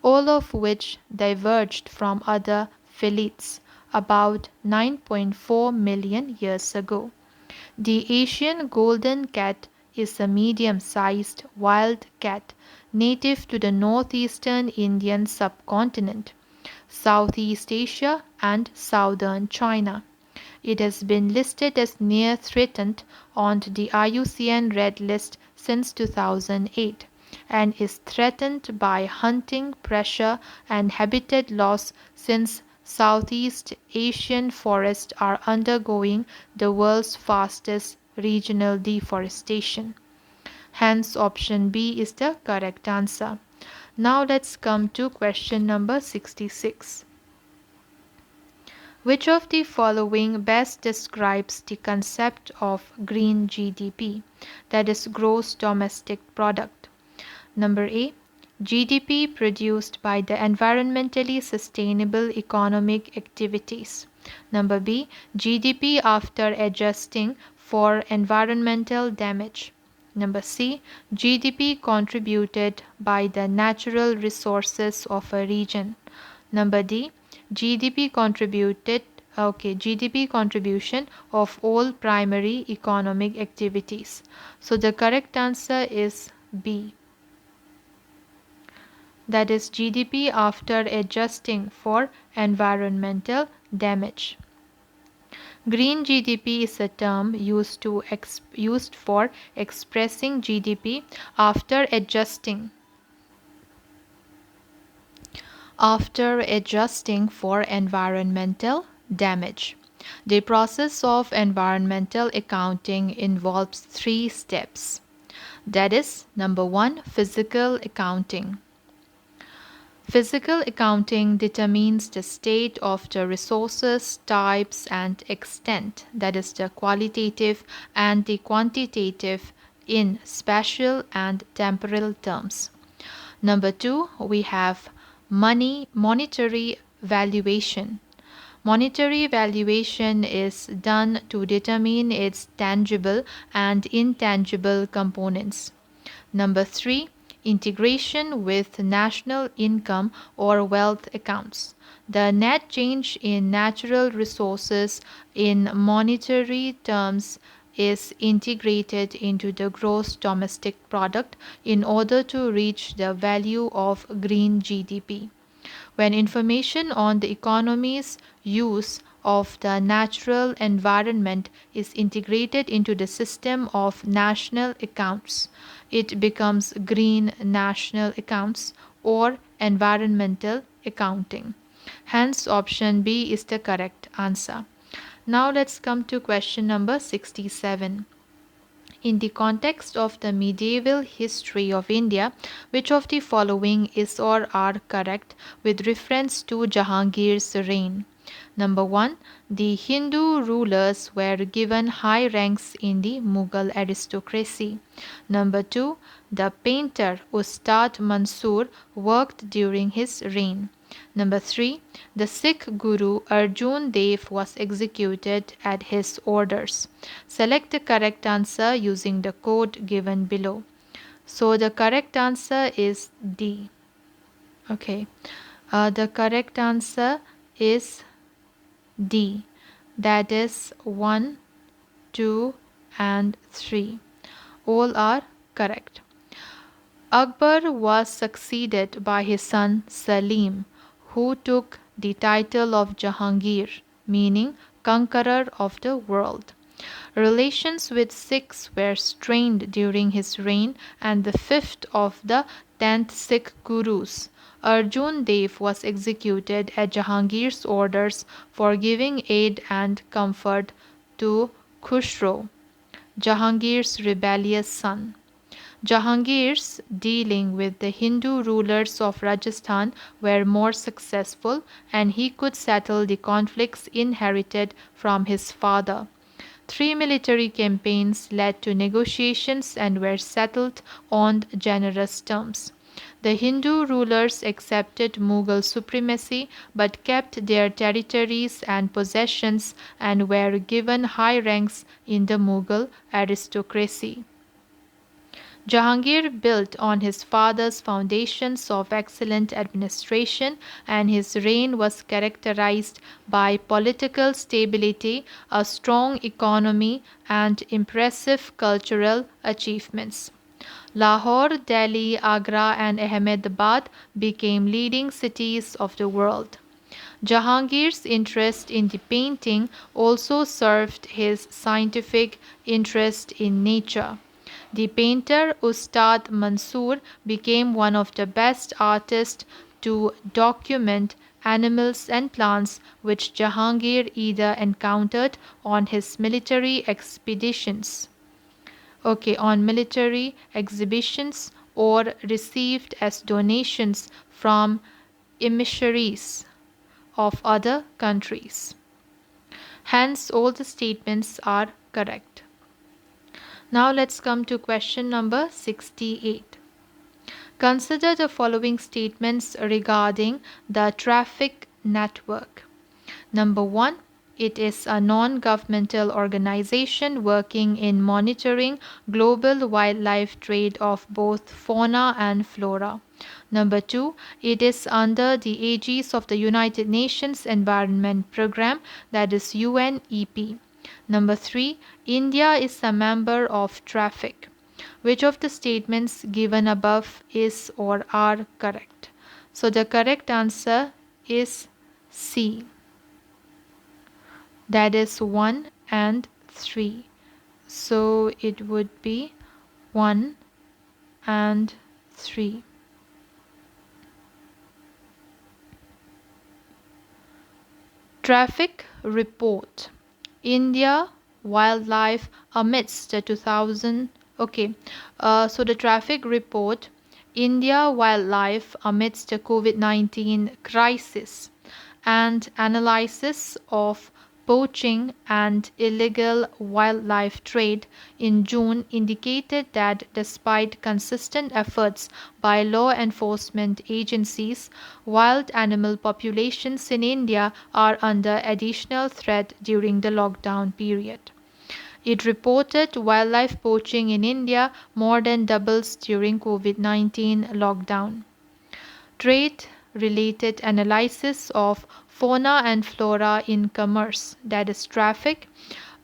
all of which diverged from other felids about 9.4 million years ago. The Asian golden cat is a medium-sized wild cat native to the northeastern Indian subcontinent, Southeast Asia, and southern China. It has been listed as near threatened on the IUCN Red List since 2008 and is threatened by hunting pressure and habitat loss since Southeast Asian forests are undergoing the world's fastest regional deforestation. Hence, option B is the correct answer. Now let's come to question number 66. Which of the following best describes the concept of green GDP, that is gross domestic product? Number A, GDP produced by the environmentally sustainable economic activities. Number B, GDP after adjusting for environmental damage. Number C, GDP contributed by the natural resources of a region. Number D, GDP contribution of all primary economic activities. So the correct answer is B. That is GDP after adjusting for environmental damage. Green GDP is a term used for expressing GDP after adjusting for environmental damage. The process of environmental accounting involves 3 steps. That is, number 1, physical accounting. Physical accounting determines the state of the resources, types, and extent, that is, the qualitative and the quantitative in spatial and temporal terms. Number 2, we have monetary valuation. Monetary valuation is done to determine its tangible and intangible components. Number 3, integration with national income or wealth accounts. The net change in natural resources in monetary terms is integrated into the gross domestic product in order to reach the value of green GDP. When information on the economy's use of the natural environment is integrated into the system of national accounts. It becomes green national accounts or environmental accounting. Hence, option B is the correct answer. Now let's come to question number 67. In the context of the medieval history of India, which of the following is or are correct with reference to Jahangir's reign? Number 1. The Hindu rulers were given high ranks in the Mughal aristocracy. Number 2. The painter Ustad Mansur worked during his reign. Number 3. The Sikh Guru Arjun Dev was executed at his orders. Select the correct answer using the code given below. So the correct answer is D. Okay. The correct answer is D. That is 1, 2, and 3. All are correct. Akbar was succeeded by his son Salim, who took the title of Jahangir, meaning conqueror of the world. Relations with Sikhs were strained during his reign, and the fifth of the 10th Sikh Gurus, Arjun Dev, was executed at Jahangir's orders for giving aid and comfort to Khusro, Jahangir's rebellious son. Jahangir's dealing with the Hindu rulers of Rajasthan were more successful, and he could settle the conflicts inherited from his father. 3 military campaigns led to negotiations and were settled on generous terms. The Hindu rulers accepted Mughal supremacy but kept their territories and possessions and were given high ranks in the Mughal aristocracy. Jahangir built on his father's foundations of excellent administration, and his reign was characterized by political stability, a strong economy, and impressive cultural achievements. Lahore, Delhi, Agra, and Ahmedabad became leading cities of the world. Jahangir's interest in the painting also served his scientific interest in nature. The painter Ustad Mansur became one of the best artists to document animals and plants which Jahangir either encountered on his military expeditions. On military exhibitions or received as donations from emissaries of other countries. Hence, all the statements are correct. Now let's come to question number 68. Consider the following statements regarding the traffic network. Number 1. It is a non-governmental organization working in monitoring global wildlife trade of both fauna and flora. Number 2. It is under the aegis of the United Nations Environment Programme, that is UNEP. Number 3. India is a member of traffic. Which of the statements given above is or are correct? So the correct answer is C. That is 1 and 3. So it would be 1 and 3. Traffic report. India wildlife amidst the 2000. So the traffic report, India wildlife amidst the COVID-19 crisis, and analysis of poaching and illegal wildlife trade in June indicated that despite consistent efforts by law enforcement agencies, wild animal populations in India are under additional threat during the lockdown period. It reported wildlife poaching in India more than doubles during COVID-19 lockdown. Trade-related analysis of fauna and flora in commerce, that is traffic,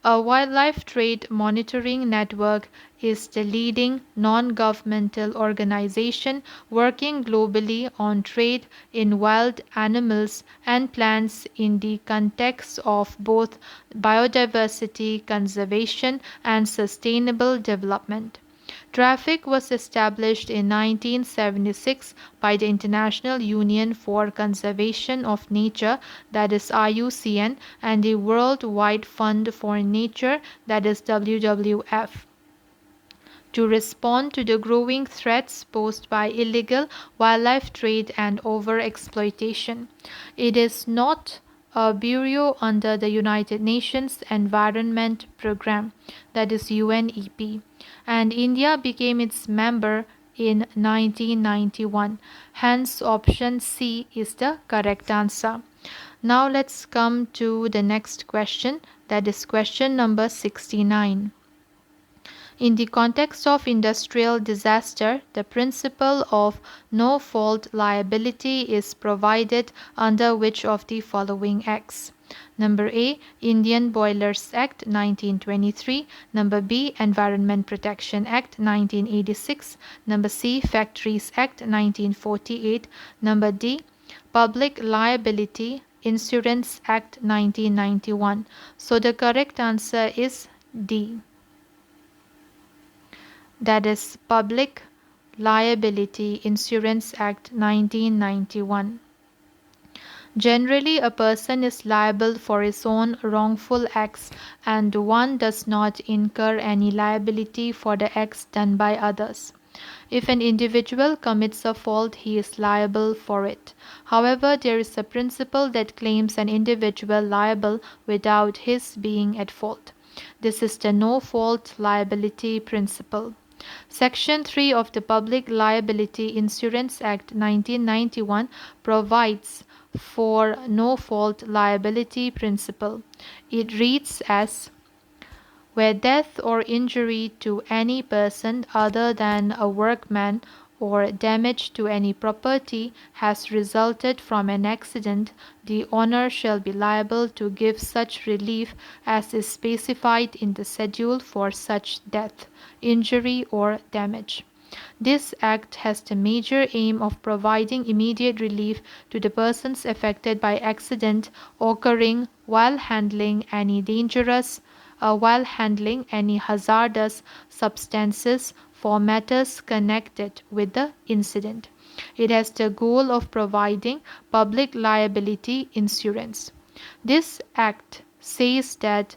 A wildlife trade monitoring network is the leading non-governmental organization working globally on trade in wild animals and plants in the context of both biodiversity conservation and sustainable development. Traffic was established in 1976 by the International Union for Conservation of Nature, that is IUCN, and the World Wide Fund for Nature, that is WWF, to respond to the growing threats posed by illegal wildlife trade and overexploitation. It is not a bureau under the United Nations Environment Programme, that is UNEP, and India became its member in 1991. Hence, option C is the correct answer. Now let's come to the next question, that is question number 69. In the context of industrial disaster, the principle of no-fault liability is provided under which of the following acts? Number A, Indian Boilers Act 1923. Number B, Environment Protection Act 1986. Number C, Factories Act 1948. Number D, Public Liability Insurance Act 1991. So the correct answer is D. That is Public Liability Insurance Act 1991. Generally, a person is liable for his own wrongful acts and one does not incur any liability for the acts done by others. If an individual commits a fault, he is liable for it. However, there is a principle that claims an individual liable without his being at fault. This is the no-fault liability principle. Section 3 of the Public Liability Insurance Act 1991 provides for no-fault liability principle. It reads as, where death or injury to any person other than a workman or damage to any property has resulted from an accident, the owner shall be liable to give such relief as is specified in the schedule for such death, injury, or damage. This act has the major aim of providing immediate relief to the persons affected by accident occurring while handling any hazardous substances for matters connected with the incident. It has the goal of providing public liability insurance. This act says that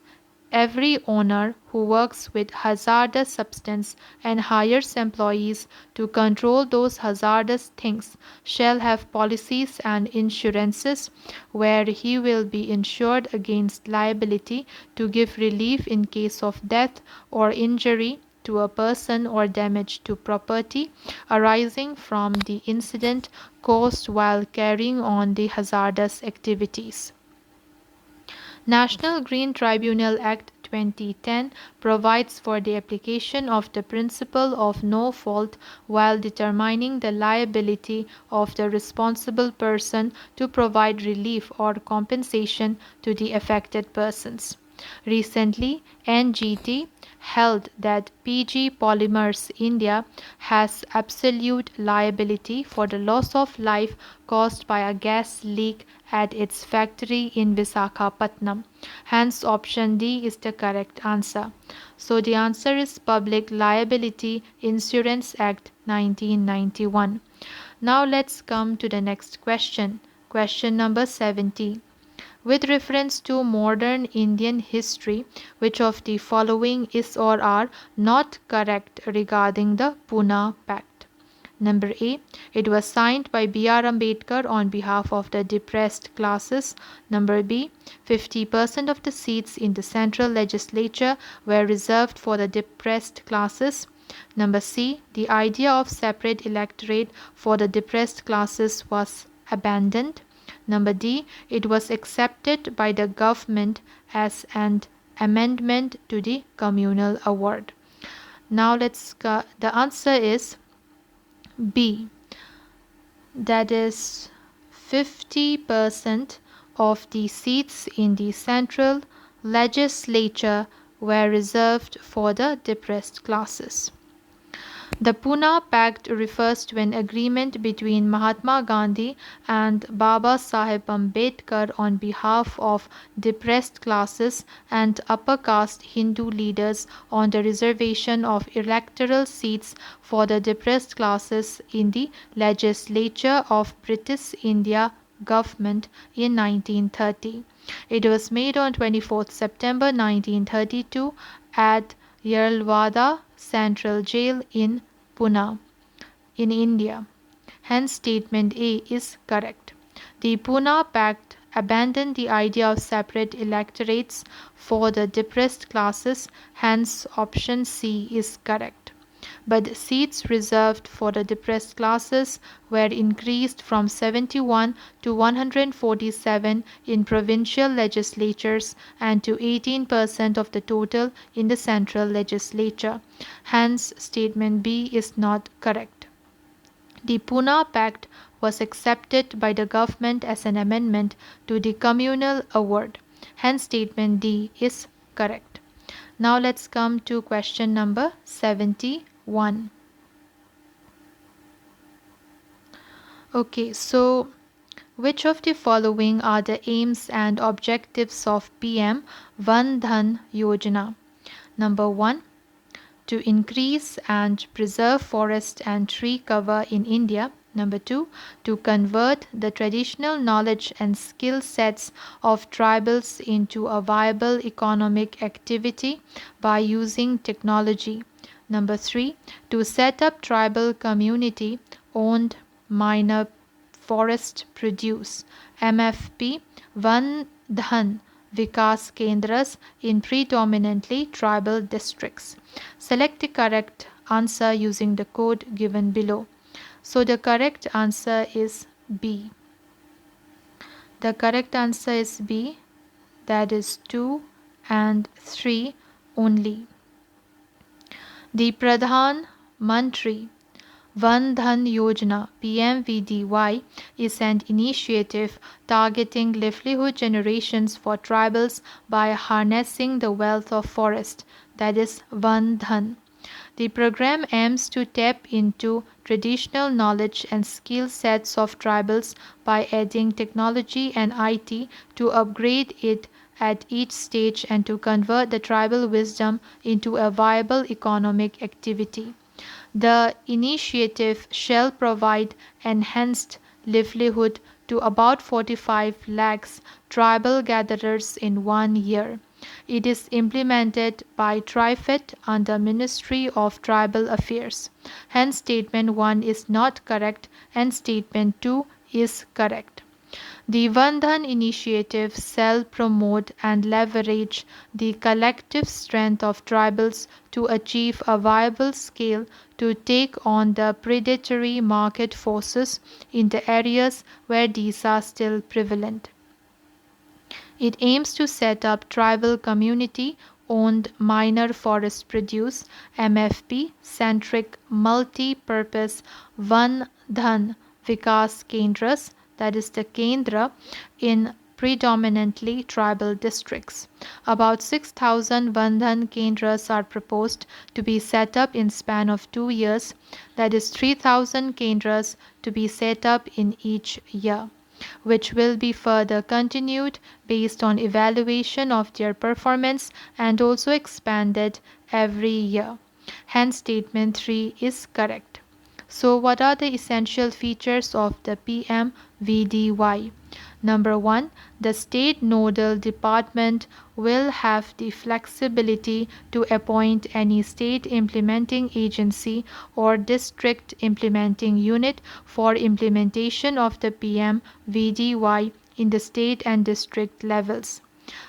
every owner who works with hazardous substance and hires employees to control those hazardous things shall have policies and insurances where he will be insured against liability to give relief in case of death or injury to a person or damage to property arising from the incident caused while carrying on the hazardous activities. National Green Tribunal Act 2010 provides for the application of the principle of no fault while determining the liability of the responsible person to provide relief or compensation to the affected persons. Recently, NGT held that PG Polymers India has absolute liability for the loss of life caused by a gas leak at its factory in Visakhapatnam. Hence, option D is the correct answer. So, the answer is Public Liability Insurance Act 1991. Now, let's come to the next question. Question number 70. With reference to modern Indian history, which of the following is or are not correct regarding the Pune Pact? Number A. It was signed by B.R. Ambedkar on behalf of the depressed classes. Number B. 50% of the seats in the central legislature were reserved for the depressed classes. Number C. The idea of separate electorate for the depressed classes was abandoned. Number D. It was accepted by the government as an amendment to the communal award. Now the answer is B. That is 50% of the seats in the central legislature were reserved for the depressed classes. The Pune Pact refers to an agreement between Mahatma Gandhi and Baba Saheb Ambedkar on behalf of depressed classes and upper caste Hindu leaders on the reservation of electoral seats for the depressed classes in the legislature of British India government in 1930. It was made on 24th September 1932 at Yerlwada Central Jail in Pune, in India. Hence, statement A is correct. The Pune Pact abandoned the idea of separate electorates for the depressed classes, hence, option C is correct. But seats reserved for the depressed classes were increased from 71 to 147 in provincial legislatures and to 18% of the total in the central legislature. Hence, statement B is not correct. The Pune Pact was accepted by the government as an amendment to the communal award. Hence, statement D is correct. Now let's come to question number 71. Okay, so which of the following are the aims and objectives of PM Van Dhan Yojana? Number 1, to increase and preserve forest and tree cover in India. Number 2, to convert the traditional knowledge and skill sets of tribals into a viable economic activity by using technology. Number 3, to set up tribal community owned minor forest produce MFP Van Dhan Vikas Kendras in predominantly tribal districts. Select the correct answer using the code given below. So the correct answer is B. The correct answer is B, that is 2 and 3 only. The Pradhan Mantri Van Dhan Yojana (PMVDY) is an initiative targeting livelihood generations for tribals by harnessing the wealth of forest, that is Van Dhan. The program aims to tap into traditional knowledge and skill sets of tribals by adding technology and IT to upgrade it at each stage and to convert the tribal wisdom into a viable economic activity. The initiative shall provide enhanced livelihood to about 45 lakhs tribal gatherers in 1 year. It is implemented by TriFet under Ministry of Tribal Affairs. Hence, statement 1 is not correct and statement 2 is correct. The Van Dhan initiative shall promote and leverage the collective strength of tribals to achieve a viable scale to take on the predatory market forces in the areas where these are still prevalent. It aims to set up tribal community owned minor forest produce MFP centric multi-purpose Van Dhan Vikas Kendras, that is the Kendra, in predominantly tribal districts. About 6,000 Van Dhan Kendras are proposed to be set up in span of 2 years, that is 3,000 Kendras to be set up in each year, which will be further continued based on evaluation of their performance and also expanded every year. Hence, statement 3 is correct. So, what are the essential features of the PMVDY? Number 1, the state nodal department will have the flexibility to appoint any state implementing agency or district implementing unit for implementation of the PMVDY in the state and district levels.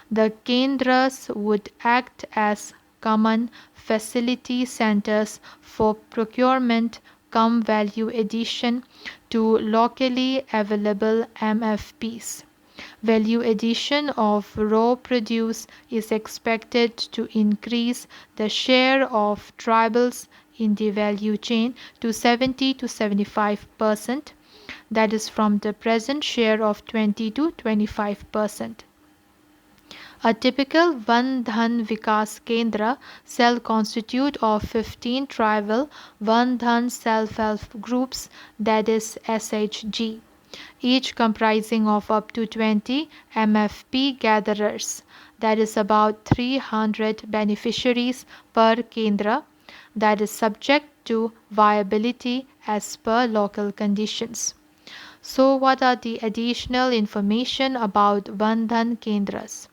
The Kendras would act as common facility centers for procurement cum value addition to locally available MFPs. Value addition of raw produce is expected to increase the share of tribals in the value chain to 70 to 75%, that is from the present share of 20 to 25%. A typical Van Dhan Vikas Kendra cell constitutes of 15 tribal Van Dhan self-help groups, that is SHG, each comprising of up to 20 MFP gatherers, that is about 300 beneficiaries per Kendra, that is subject to viability as per local conditions. So, what are the additional information about Bandhan Kendras?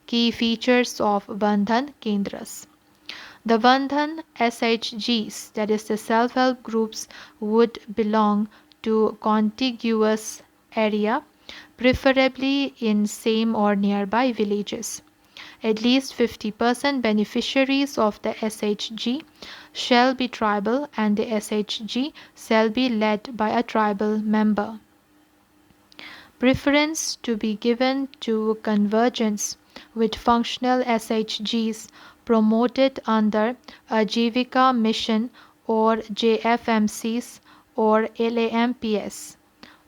Key features of Bandhan Kendras. The Bandhan SHGs, that is the self-help groups, would belong to contiguous area, preferably in same or nearby villages. At least 50% beneficiaries of the SHG shall be tribal and the SHG shall be led by a tribal member. Preference to be given to convergence with functional SHGs promoted under Ajivika Mission or JFMCs or LAMPS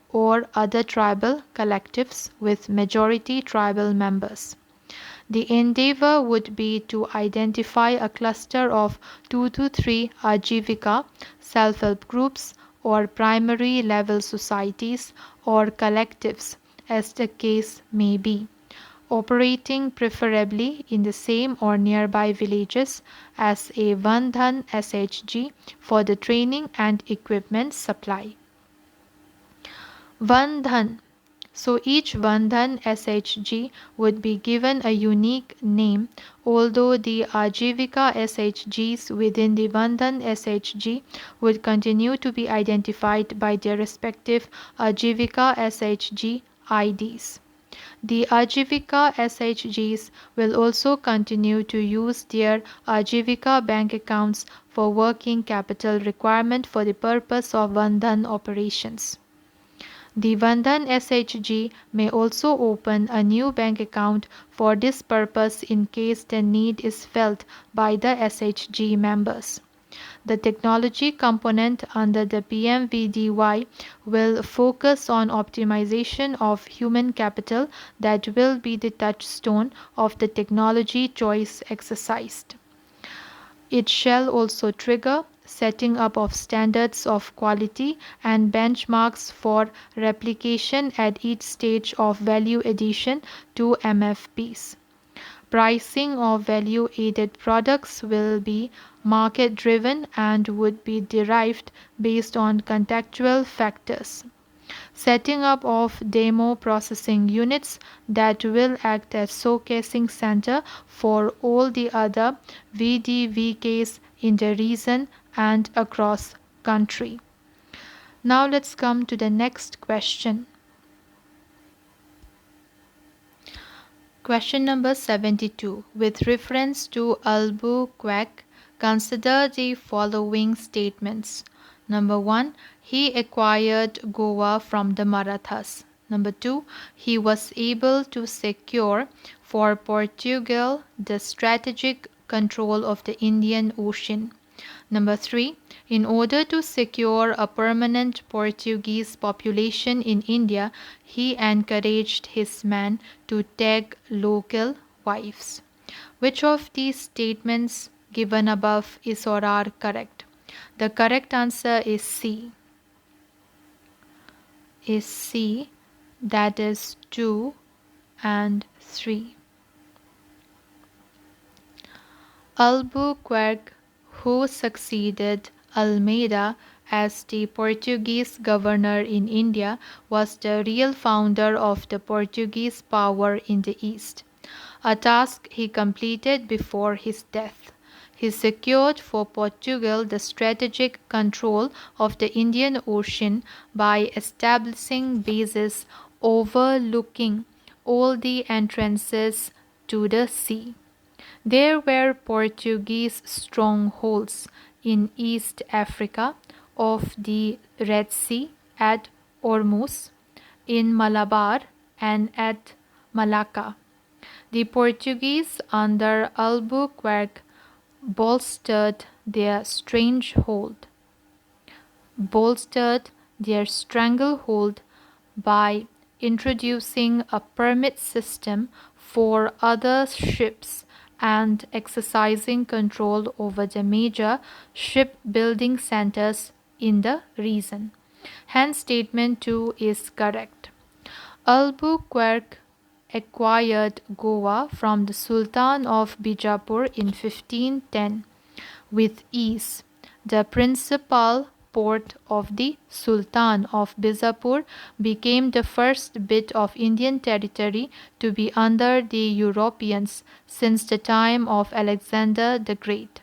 or other tribal collectives with majority tribal members. The endeavor would be to identify a cluster of 2 to 3 Ajivika self-help groups or primary level societies or collectives, as the case may be, operating preferably in the same or nearby villages as a Bandhan SHG for the training and equipment supply. Bandhan. So each Bandhan SHG would be given a unique name, although the Ajivika SHGs within the Bandhan SHG would continue to be identified by their respective Ajivika SHG IDs. The Ajivika SHGs will also continue to use their Ajivika bank accounts for working capital requirement for the purpose of Bandhan operations. The Bandhan SHG may also open a new bank account for this purpose in case the need is felt by the SHG members. The technology component under the PMVDY will focus on optimization of human capital that will be the touchstone of the technology choice exercised. It shall also trigger setting up of standards of quality and benchmarks for replication at each stage of value addition to MFPs. Pricing of value-added products will be market-driven and would be derived based on contextual factors. Setting up of demo processing units that will act as showcasing center for all the other VDVKs in the region and across country. Now let's come to the next question. Question number 72. With reference to Albuquerque, consider the following statements. Number 1. He acquired Goa from the Marathas. Number 2. He was able to secure for Portugal the strategic control of the Indian Ocean. Number 3. In order to secure a permanent Portuguese population in India, he encouraged his men to take local wives. Which of these statements given above is or are correct? The correct answer is C. That is 2 and 3. Albuquerque, who succeeded Almeida as the Portuguese governor in India, was the real founder of the Portuguese power in the East, a task he completed before his death. He secured for Portugal the strategic control of the Indian Ocean by establishing bases overlooking all the entrances to the sea. There were Portuguese strongholds in East Africa, off the Red Sea, at Ormuz, in Malabar, and at Malacca. The Portuguese under Albuquerque bolstered their stranglehold by introducing a permit system for other ships and exercising control over the major shipbuilding centers in the region. Hence, statement 2 is correct. Albuquerque acquired Goa from the Sultan of Bijapur in 1510 with ease. The principal port of the Sultan of Bijapur became the first bit of Indian territory to be under the Europeans since the time of Alexander the Great.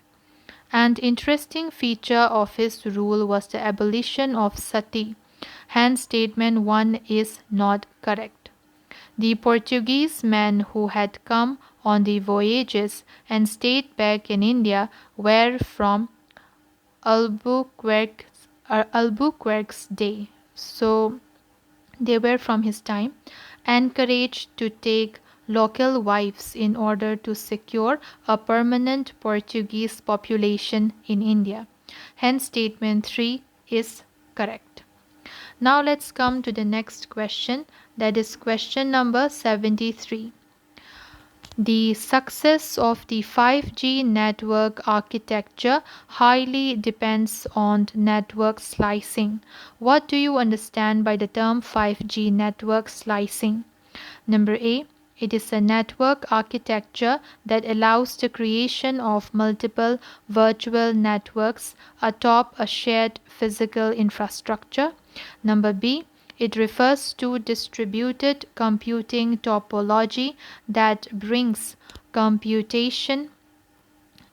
An interesting feature of his rule was the abolition of sati. Hence, statement 1 is not correct. The Portuguese men who had come on the voyages and stayed back in India were from Albuquerque's day. So they were from his time, encouraged to take local wives in order to secure a permanent Portuguese population in India. Hence, statement 3 is correct. Now let's come to the next question, that is question number 73. The success of the 5G network architecture highly depends on network slicing. What do you understand by the term 5G network slicing? Number A. It is a network architecture that allows the creation of multiple virtual networks atop a shared physical infrastructure. Number B. It refers to distributed computing topology that brings computation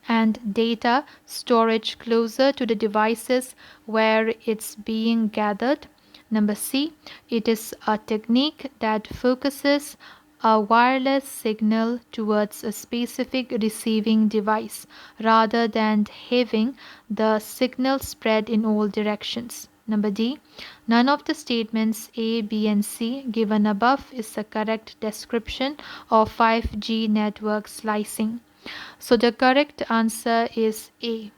and data storage closer to the devices where it's being gathered. Number C. It is a technique that focuses a wireless signal towards a specific receiving device rather than having the signal spread in all directions. Number D. None of the statements A, B, and C given above is a correct description of 5G network slicing. So the correct answer is A.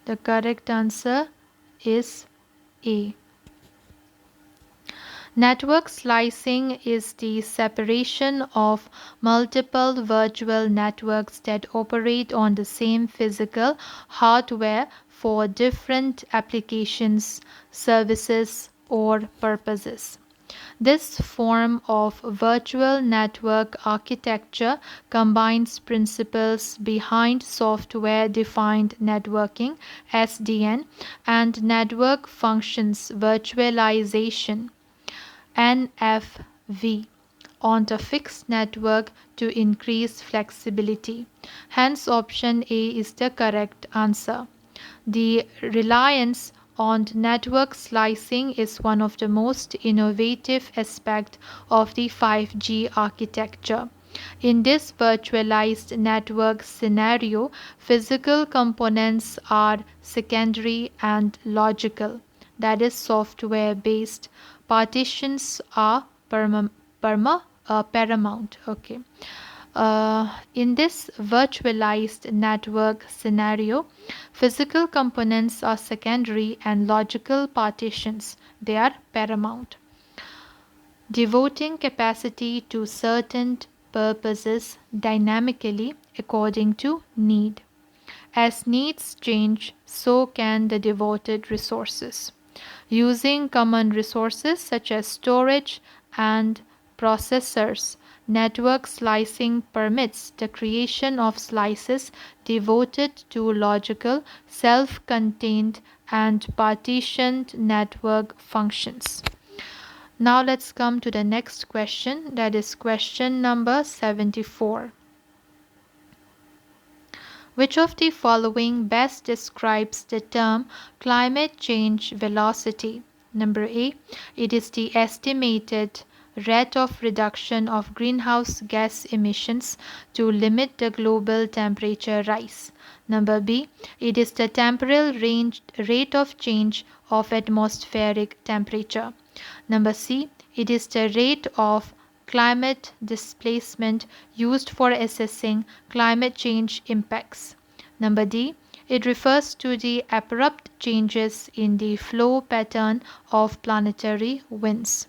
The correct answer is A. Network slicing is the separation of multiple virtual networks that operate on the same physical hardware for different applications, services, or purposes. This form of virtual network architecture combines principles behind software-defined networking (SDN) and network functions virtualization (NFV) on the fixed network to increase flexibility. Hence, option A is the correct answer. The reliance on network slicing is one of the most innovative aspects of the 5G architecture. In this virtualized network scenario, physical components are secondary and logical, that is software-based. Partitions are paramount. Okay. In this virtualized network scenario, physical components are secondary and logical partitions, they are paramount. Devoting capacity to certain purposes dynamically according to need. As needs change, so can the devoted resources. Using common resources such as storage and processors, network slicing permits the creation of slices devoted to logical, self-contained, and partitioned network functions. Now let's come to the next question, that is question number 74. Which of the following best describes the term climate change velocity? Number A. It is the estimated rate of reduction of greenhouse gas emissions to limit the global temperature rise. Number B. It is the temporal rate of change of atmospheric temperature. Number C. It is the rate of climate displacement used for assessing climate change impacts. Number D. It refers to the abrupt changes in the flow pattern of planetary winds.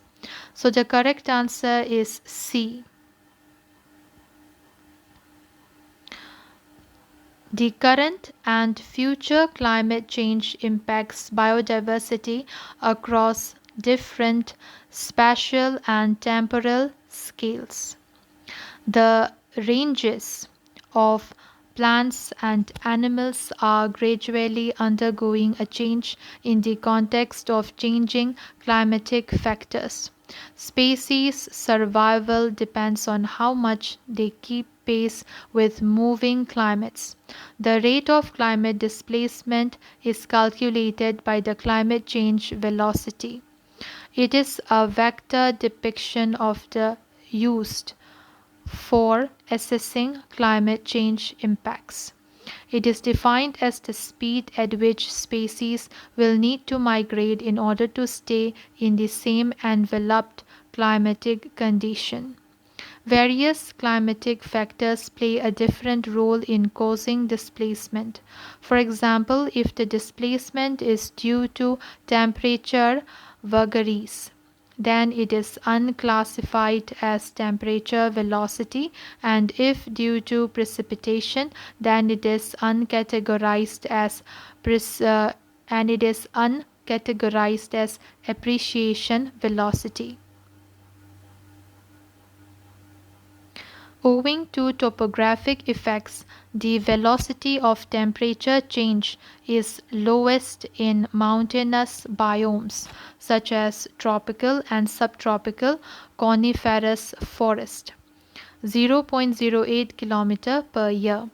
So the correct answer is C. The current and future climate change impacts biodiversity across different spatial and temporal scales. The ranges of plants and animals are gradually undergoing a change in the context of changing climatic factors. Species survival depends on how much they keep pace with moving climates. The rate of climate displacement is calculated by the climate change velocity. It is a vector depiction of the used for assessing climate change impacts. It is defined as the speed at which species will need to migrate in order to stay in the same enveloped climatic condition. Various climatic factors play a different role in causing displacement. For example, if the displacement is due to temperature vagaries, then it is unclassified as temperature velocity, and if due to precipitation, then it is uncategorized as and it is uncategorized as appreciation velocity. Owing to topographic effects, the velocity of temperature change is lowest in mountainous biomes such as tropical and subtropical coniferous forest, 0.08 km per year,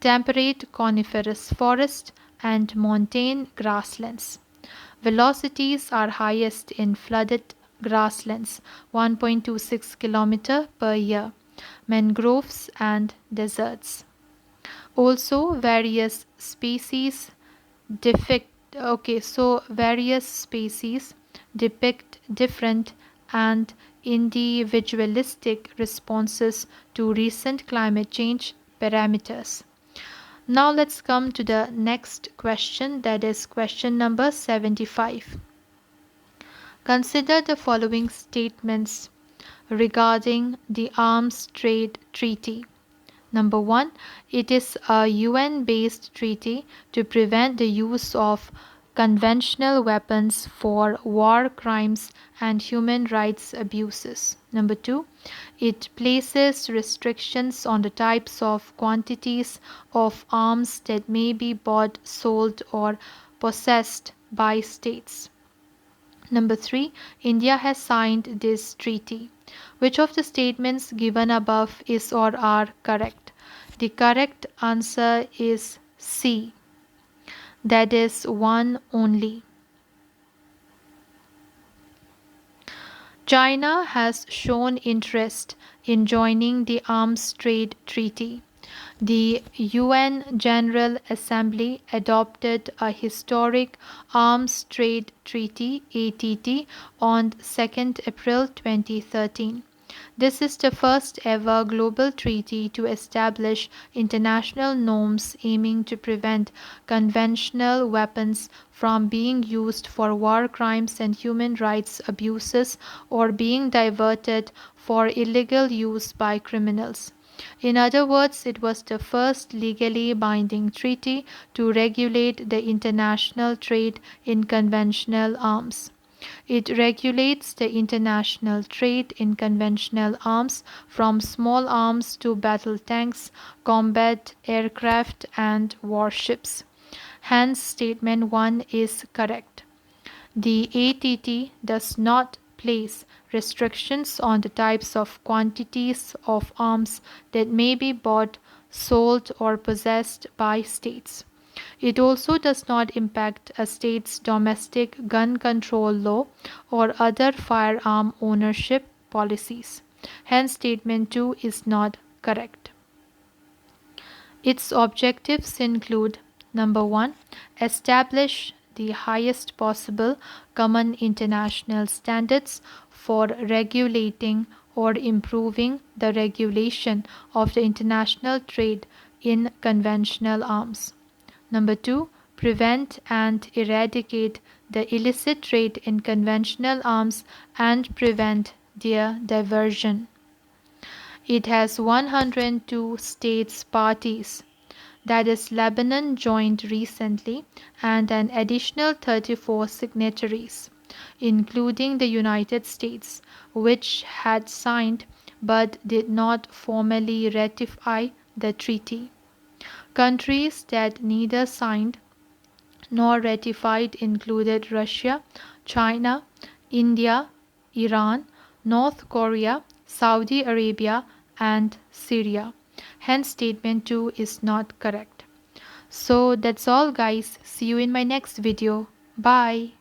temperate coniferous forest, and montane grasslands. Velocities are highest in flooded grasslands, 1.26 km per year, mangroves, and deserts. Also, various species depict different and individualistic responses to recent climate change parameters. Now let's come to the next question, that is question number 75. Consider the following statements regarding the Arms Trade Treaty. Number 1, it is a UN-based treaty to prevent the use of conventional weapons for war crimes and human rights abuses. Number 2, it places restrictions on the types of quantities of arms that may be bought, sold, or possessed by states. Number 3, India has signed this treaty. Which of the statements given above is or are correct? The correct answer is C. That is one only. China has shown interest in joining the Arms Trade Treaty. The UN General Assembly adopted a historic Arms Trade Treaty (ATT) on 2nd April 2013. This is the first ever global treaty to establish international norms aiming to prevent conventional weapons from being used for war crimes and human rights abuses or being diverted for illegal use by criminals. In other words, it was the first legally binding treaty to regulate the international trade in conventional arms. It regulates the international trade in conventional arms from small arms to battle tanks, combat aircraft, and warships. Hence, statement 1 is correct. The ATT does not place restrictions on the types of quantities of arms that may be bought, sold, or possessed by states. It also does not impact a state's domestic gun control law or other firearm ownership policies. Hence, statement 2 is not correct. Its objectives include: number 1, establish the highest possible common international standards for regulating or improving the regulation of the international trade in conventional arms. Number 2, prevent and eradicate the illicit trade in conventional arms and prevent their diversion. It has 102 states parties. That is, Lebanon joined recently, and an additional 34 signatories, including the United States, which had signed but did not formally ratify the treaty. Countries that neither signed nor ratified included Russia, China, India, Iran, North Korea, Saudi Arabia, and Syria. Hence, statement 2 is not correct. So that's all, guys. See you in my next video. Bye.